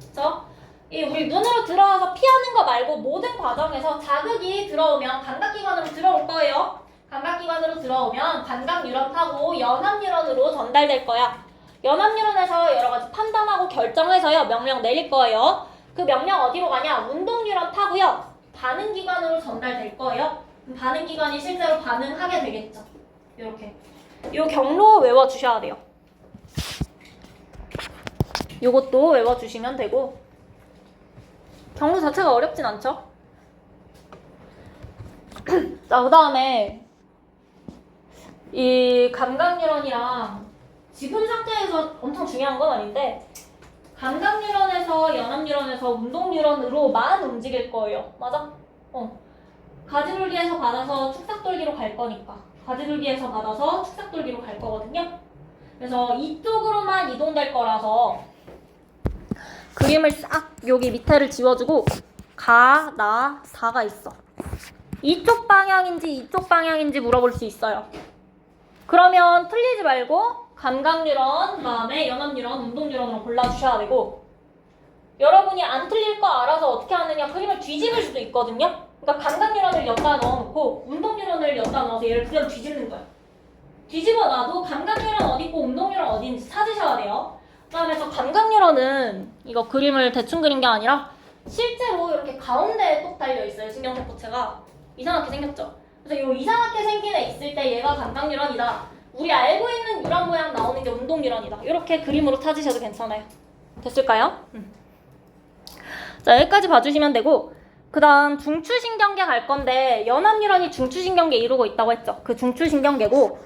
A: 그쵸? 우리 눈으로 들어와서 피하는 거 말고 모든 과정에서 자극이 들어오면 감각기관으로 들어올 거예요. 감각기관으로 들어오면 감각뉴런 타고 연합뉴런으로 전달될 거야. 연합뉴런에서 여러 가지 판단하고 결정해서요, 명령 내릴 거예요. 그 명령 어디로 가냐? 운동뉴런 타고요, 반응기관으로 전달될 거예요. 반응기관이 실제로 반응하게 되겠죠. 이렇게. 요 경로 외워주셔야 돼요. 요것도 외워주시면 되고, 경로 자체가 어렵진 않죠? 자, 그 다음에 이 감각뉴런이랑 지금 상태에서 엄청 중요한 건 아닌데, 감각뉴런에서 연합뉴런에서 운동뉴런으로만 움직일 거예요. 맞아? 가지돌기에서 받아서 축삭돌기로 갈 거니까. 가지돌기에서 받아서 축삭돌기로 갈 거거든요. 그래서 이쪽으로만 이동될 거라서 그림을 싹 여기 밑에를 지워주고 가, 나, 다가 있어. 이쪽 방향인지 이쪽 방향인지 물어볼 수 있어요. 그러면 틀리지 말고 감각뉴런, 그 다음에 연합뉴런, 운동뉴런으로 골라주셔야 되고, 여러분이 안 틀릴 거 알아서 어떻게 하느냐, 그림을 뒤집을 수도 있거든요. 그러니까 감각 뉴런을 여기다 넣어놓고 운동 뉴런을 여기다 넣어서 얘를 그냥 뒤집는 거예요. 뒤집어 놔도 감각 뉴런 어디 있고 운동 뉴런 어디 있는지 찾으셔야 돼요. 그다음에 저 감각 뉴런은 이거 그림을 대충 그린 게 아니라 실제로 이렇게 가운데에 똑 달려 있어요. 신경세포체가 이상하게 생겼죠. 그래서 이 이상하게 생긴 애 있을 때 얘가 감각 뉴런이다. 우리 알고 있는 뉴런 모양 나오는 게 운동 뉴런이다. 이렇게 그림으로 찾으셔도 괜찮아요. 됐을까요? 자, 여기까지 봐주시면 되고, 그 다음 중추신경계 갈 건데 연합뉴런이 중추신경계 이루고 있다고 했죠. 그 중추신경계고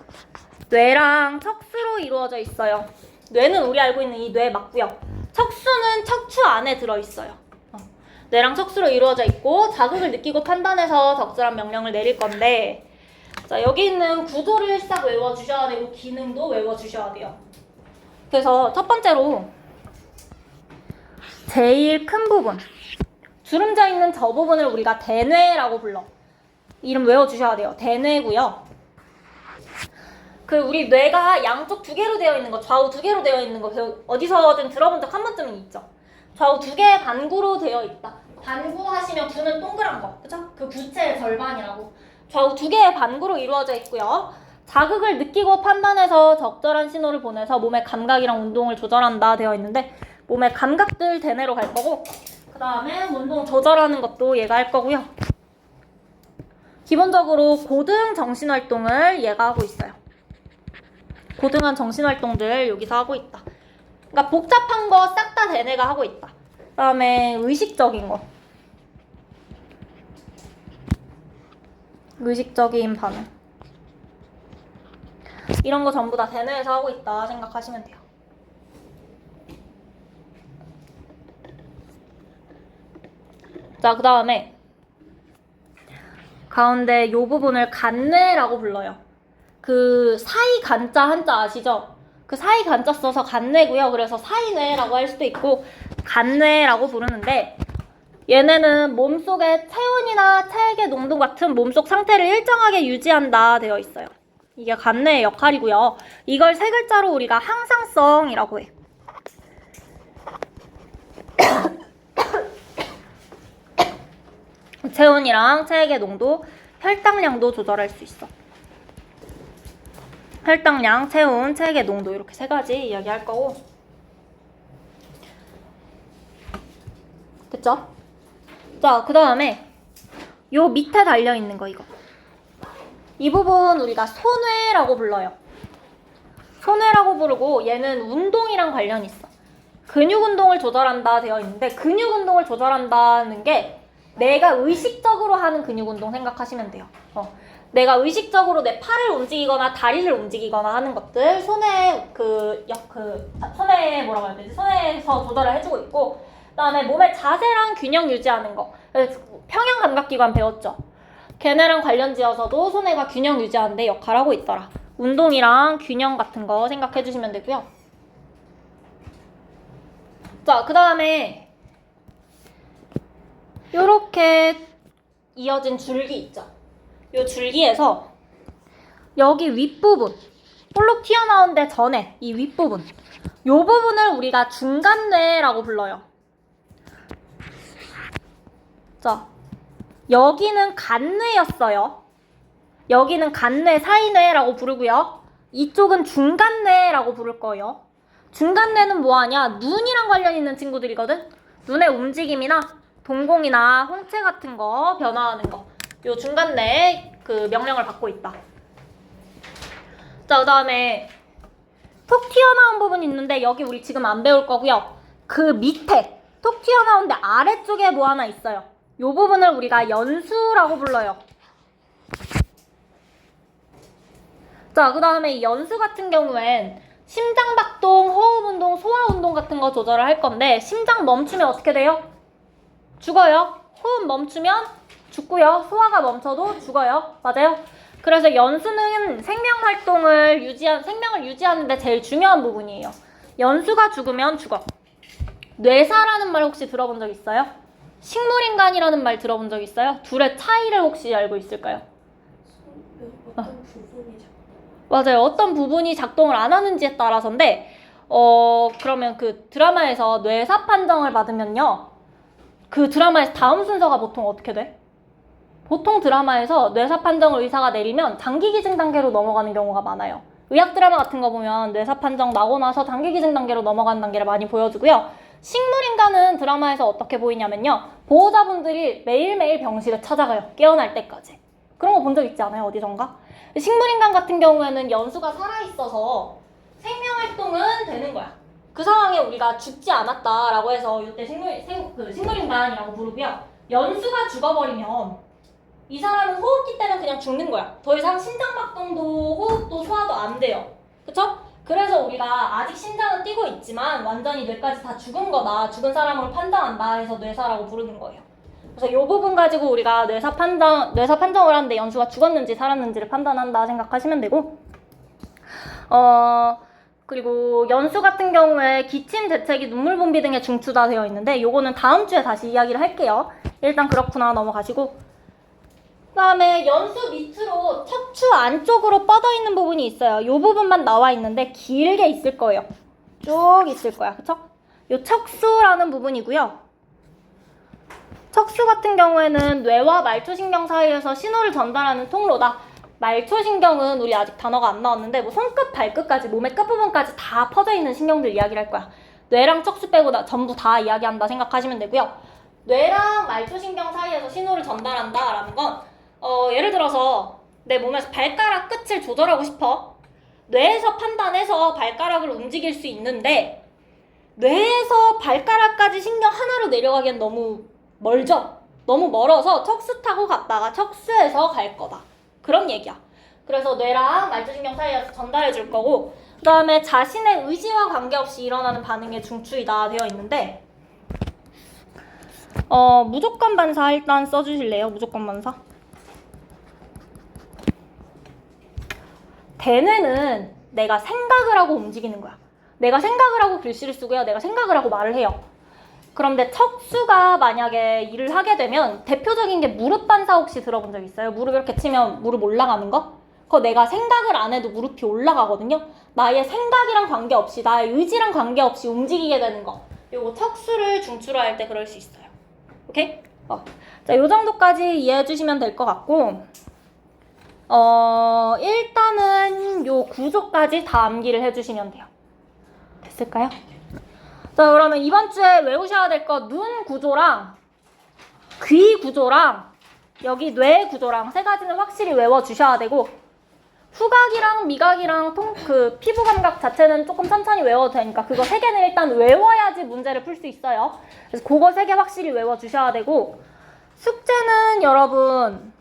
A: 뇌랑 척수로 이루어져 있어요. 뇌는 우리 알고 있는 이 뇌 맞고요. 척수는 척추 안에 들어있어요. 뇌랑 척수로 이루어져 있고 자극을 느끼고 판단해서 적절한 명령을 내릴 건데, 자, 여기 있는 구조를 싹 외워주셔야 되고 기능도 외워주셔야 돼요. 그래서 첫 번째로 제일 큰 부분, 주름져 있는 저 부분을 우리가 대뇌라고 불러. 이름 외워주셔야 돼요. 대뇌고요. 그 우리 뇌가 양쪽 두 개로 되어 있는 거, 좌우 두 개로 되어 있는 거 어디서든 들어본 적 한 번쯤은 있죠. 좌우 두 개의 반구로 되어 있다. 반구 하시면 구는 동그란 거, 그죠? 그 구체의 절반이라고. 좌우 두 개의 반구로 이루어져 있고요. 자극을 느끼고 판단해서 적절한 신호를 보내서 몸의 감각이랑 운동을 조절한다 되어 있는데 몸의 감각들 대뇌로 갈 거고, 그 다음에 운동 조절하는 것도 얘가 할 거고요. 기본적으로 고등 정신활동을 얘가 하고 있어요. 고등한 정신활동들 여기서 하고 있다. 그러니까 복잡한 거 싹 다 대뇌가 하고 있다. 그 다음에 의식적인 거. 의식적인 반응. 이런 거 전부 다 대뇌에서 하고 있다 생각하시면 돼요. 자, 그 다음에 가운데 요 부분을 간뇌라고 불러요. 그 사이 간자 한자 아시죠? 그 사이 간자 써서 간뇌고요. 그래서 사이뇌라고 할 수도 있고 간뇌라고 부르는데, 얘네는 몸속의 체온이나 체액의 농도 같은 몸속 상태를 일정하게 유지한다 되어 있어요. 이게 간뇌의 역할이고요. 이걸 세 글자로 우리가 항상성이라고 해. 체온이랑 체액의 농도, 혈당량도 조절할 수 있어. 혈당량, 체온, 체액의 농도 이렇게 세 가지 이야기할 거고. 됐죠? 자, 그 다음에 요 밑에 달려있는 거 이거. 이 부분 우리가 소뇌라고 불러요. 소뇌라고 부르고 얘는 운동이랑 관련이 있어. 근육 운동을 조절한다 되어 있는데 근육 운동을 조절한다는 게 내가 의식적으로 하는 근육 운동 생각하시면 돼요. 내가 의식적으로 내 팔을 움직이거나 다리를 움직이거나 하는 것들 손에 손에 뭐라고 해야 되지? 손에서 조절을 해주고 있고, 그다음에 몸의 자세랑 균형 유지하는 거. 평형 감각기관 배웠죠? 걔네랑 관련지어서도 손해가 균형 유지하는 데 역할하고 있더라. 운동이랑 균형 같은 거 생각해 주시면 되고요. 자, 그 다음에 요렇게 이어진 줄기 있죠? 요 줄기에서 여기 윗부분, 볼록 튀어나온 데 전에 이 윗부분, 요 부분을 우리가 중간뇌라고 불러요. 자, 여기는 간뇌였어요. 여기는 간뇌, 사이뇌라고 부르고요. 이쪽은 중간뇌라고 부를 거예요. 중간뇌는 뭐하냐? 눈이랑 관련 있는 친구들이거든? 눈의 움직임이나 동공이나 홍채 같은 거 변화하는 거. 요 중간뇌에 그 명령을 받고 있다. 자, 그 다음에 톡 튀어나온 부분이 있는데 여기 우리 지금 안 배울 거고요. 그 밑에 톡 튀어나온 데 아래쪽에 뭐 하나 있어요. 요 부분을 우리가 연수라고 불러요. 자, 그 다음에 이 연수 같은 경우엔 심장박동, 호흡운동, 소화운동 같은 거 조절을 할 건데 심장 멈추면 어떻게 돼요? 죽어요. 호흡 멈추면 죽고요. 소화가 멈춰도 죽어요. 맞아요? 그래서 연수는 생명을 유지하는 데 제일 중요한 부분이에요. 연수가 죽으면 죽어. 뇌사라는 말 혹시 들어본 적 있어요? 식물인간이라는 말 들어본 적 있어요? 둘의 차이를 혹시 알고 있을까요?
B: 어떤 부분이
A: 맞아요. 어떤 부분이 작동을 안 하는지에 따라서인데, 그러면 그 드라마에서 뇌사 판정을 받으면요, 그 드라마에서 다음 순서가 보통 어떻게 돼? 보통 드라마에서 뇌사 판정을 의사가 내리면 장기 기증 단계로 넘어가는 경우가 많아요. 의학 드라마 같은 거 보면 뇌사 판정 나고 나서 장기 기증 단계로 넘어가는 단계를 많이 보여주고요. 식물인간은 드라마에서 어떻게 보이냐면요. 보호자분들이 매일매일 병실에 찾아가요. 깨어날 때까지. 그런 거 본 적 있지 않아요? 어디선가? 식물인간 같은 경우에는 연수가 살아있어서 생명활동은 되는 거야. 그 상황에 우리가 죽지 않았다라고 해서 이때 식물인간이라고 부르고요. 연수가 죽어버리면 이 사람은 호흡기 때문에 그냥 죽는 거야. 더 이상 심장박동도 호흡도 소화도 안 돼요. 그쵸? 그래서 우리가 아직 심장은 뛰고 있지만 완전히 뇌까지 다 죽은 거다. 죽은 사람으로 판단한다 해서 뇌사라고 부르는 거예요. 그래서 이 부분 가지고 우리가 뇌사 판정을 하는데 연수가 죽었는지 살았는지를 판단한다 생각하시면 되고, 그리고 연수 같은 경우에 기침, 재채기, 눈물 분비 등에 중추가 되어 있는데 요거는 다음 주에 다시 이야기를 할게요. 일단 그렇구나 넘어가시고, 그 다음에 연수 밑으로 척추 안쪽으로 뻗어 있는 부분이 있어요. 이 부분만 나와 있는데 길게 있을 거예요. 쭉 있을 거야. 그쵸? 요 척수라는 부분이고요. 척수 같은 경우에는 뇌와 말초신경 사이에서 신호를 전달하는 통로다. 말초신경은 우리 아직 단어가 안 나왔는데 뭐 손끝, 발끝까지 몸의 끝부분까지 다 퍼져 있는 신경들 이야기를 할 거야. 뇌랑 척수 빼고 전부 다 이야기한다 생각하시면 되고요. 뇌랑 말초신경 사이에서 신호를 전달한다 라는 건 예를 들어서 내 몸에서 발가락 끝을 조절하고 싶어. 뇌에서 판단해서 발가락을 움직일 수 있는데 뇌에서 발가락까지 신경 하나로 내려가기엔 너무 멀죠? 너무 멀어서 척수 타고 갔다가 척수에서 갈 거다. 그런 얘기야. 그래서 뇌랑 말초신경 사이에서 전달해 줄 거고, 그 다음에 자신의 의지와 관계없이 일어나는 반응의 중추이다 되어 있는데, 무조건 반사 일단 써주실래요? 무조건 반사. 대뇌는 내가 생각을 하고 움직이는 거야. 내가 생각을 하고 글씨를 쓰고요. 내가 생각을 하고 말을 해요. 그런데 척수가 만약에 일을 하게 되면 대표적인 게 무릎 반사 혹시 들어본 적 있어요? 무릎 이렇게 치면 무릎 올라가는 거? 그거 내가 생각을 안 해도 무릎이 올라가거든요. 나의 생각이랑 관계없이, 나의 의지랑 관계없이 움직이게 되는 거. 요거 척수를 중추로 할 때 그럴 수 있어요. 오케이? 자, 요 정도까지 이해해 주시면 될 것 같고, 일단은 요 구조까지 다 암기를 해주시면 돼요. 됐을까요? 자, 그러면 이번 주에 외우셔야 될 거 눈 구조랑 귀 구조랑 여기 뇌 구조랑 세 가지는 확실히 외워주셔야 되고, 후각이랑 미각이랑 피부 감각 자체는 조금 천천히 외워도 되니까 그거 세 개는 일단 외워야지 문제를 풀 수 있어요. 그래서 그거 세 개 확실히 외워주셔야 되고, 숙제는 여러분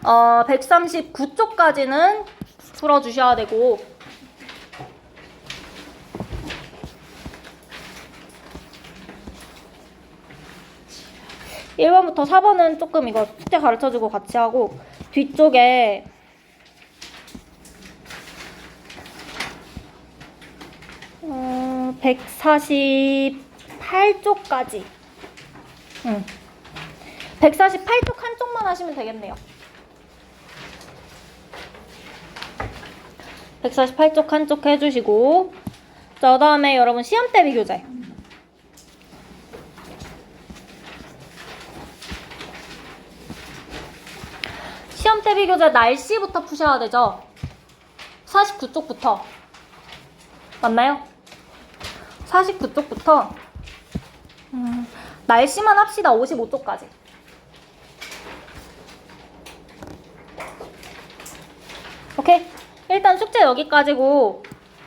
A: 139쪽까지는 풀어주셔야 되고, 1번부터 4번은 조금 이거 숙제 가르쳐주고 같이 하고, 뒤쪽에 148쪽까지 148쪽 한쪽만 하시면 되겠네요. 148쪽 한쪽 해주시고, 자, 그 다음에 여러분 시험 대비 교재. 시험 대비 교재 날씨부터 푸셔야 되죠? 49쪽부터. 맞나요? 49쪽부터 날씨만 합시다. 55쪽까지. 오케이? 일단 숙제 여기까지고,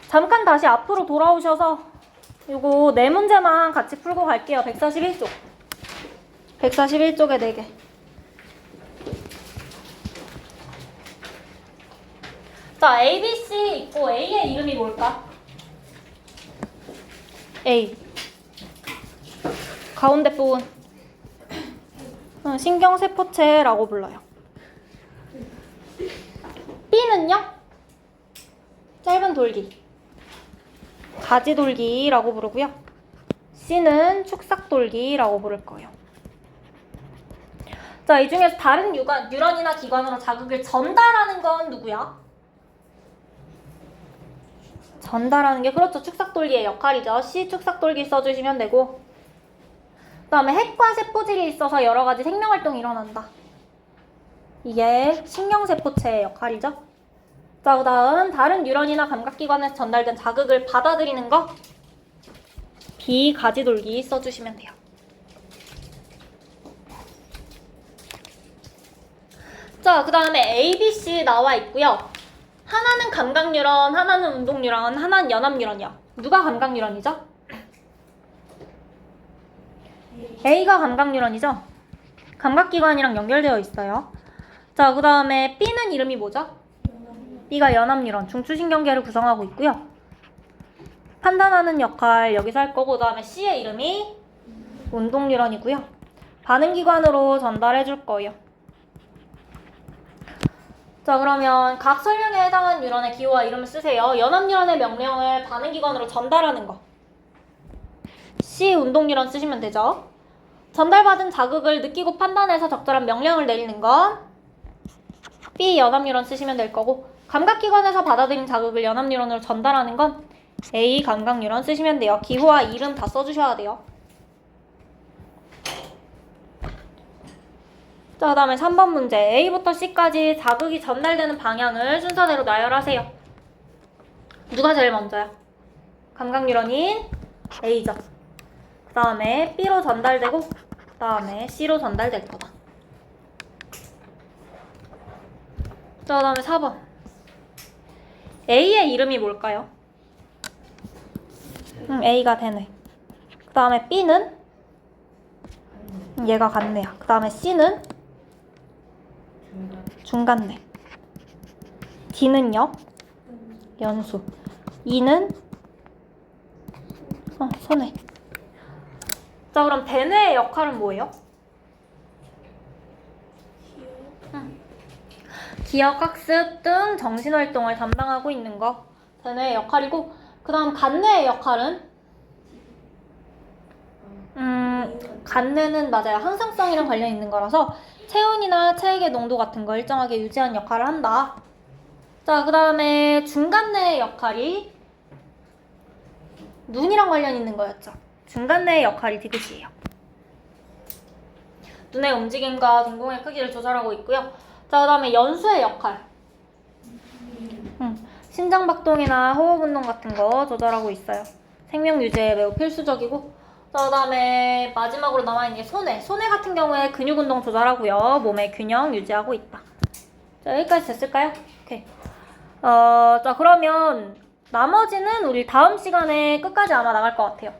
A: 잠깐 다시 앞으로 돌아오셔서 요거 네 문제만 같이 풀고 갈게요. 141쪽. 141쪽에 4개. 자, A, B, C 있고 A의 이름이 뭘까? A. 가운데 부분. 신경세포체라고 불러요. B는요? 짧은 돌기. 가지돌기라고 부르고요. C는 축삭돌기라고 부를 거예요. 자, 이 중에서 다른 뉴런이나 기관으로 자극을 전달하는 건 누구야? 전달하는 게 그렇죠. 축삭돌기의 역할이죠. C 축삭돌기 써주시면 되고, 그 다음에 핵과 세포질이 있어서 여러 가지 생명활동이 일어난다. 이게 신경세포체의 역할이죠. 자, 그 다음 다른 뉴런이나 감각기관에서 전달된 자극을 받아들이는 거 비가지돌기 써주시면 돼요. 자, 그 다음에 A, B, C 나와 있고요. 하나는 감각뉴런, 하나는 운동뉴런, 하나는 연합뉴런이요. 누가 감각뉴런이죠? A가 감각뉴런이죠? 감각기관이랑 연결되어 있어요. 자, 그 다음에 B는 이름이 뭐죠? B가 연합뉴런, 중추신경계를 구성하고 있고요. 판단하는 역할 여기서 할 거고, 그 다음에 C의 이름이 운동뉴런이고요. 반응기관으로 전달해 줄 거예요. 자, 그러면 각 설명에 해당한 뉴런의 기호와 이름을 쓰세요. 연합뉴런의 명령을 반응기관으로 전달하는 거. C 운동뉴런 쓰시면 되죠. 전달받은 자극을 느끼고 판단해서 적절한 명령을 내리는 건 B 연합뉴런 쓰시면 될 거고, 감각기관에서 받아들인 자극을 연합뉴런으로 전달하는 건 A 감각뉴런 쓰시면 돼요. 기호와 이름 다 써주셔야 돼요. 자, 그 다음에 3번 문제. A부터 C까지 자극이 전달되는 방향을 순서대로 나열하세요. 누가 제일 먼저야? 감각뉴런인 A죠. 그 다음에 B로 전달되고, 그 다음에 C로 전달될 거다. 자, 그 다음에 4번. A의 이름이 뭘까요? A가 되네. 그 다음에 B는 얘가 같네요. 그 다음에 C는 중간네. D는요? 연수. E는 손해. 자, 그럼 대뇌의 역할은 뭐예요? 기억, 학습 등 정신활동을 담당하고 있는 거 대뇌의 역할이고, 그 다음 간뇌의 역할은 간뇌는 맞아요. 항상성이랑 관련 있는 거라서 체온이나 체액의 농도 같은 거 일정하게 유지하는 역할을 한다. 자, 그 다음에 중간뇌의 역할이 눈이랑 관련 있는 거였죠. 중간뇌의 역할이 디귿이에요. 눈의 움직임과 동공의 크기를 조절하고 있고요. 자, 그 다음에 연수의 역할. 심장박동이나 호흡운동 같은 거 조절하고 있어요. 생명 유지에 매우 필수적이고. 자, 그 다음에 마지막으로 남아있는 게 손해. 손해 같은 경우에 근육운동 조절하고요. 몸의 균형 유지하고 있다. 자, 여기까지 됐을까요? 오케이. 자, 그러면 나머지는 우리 다음 시간에 끝까지 아마 나갈 것 같아요.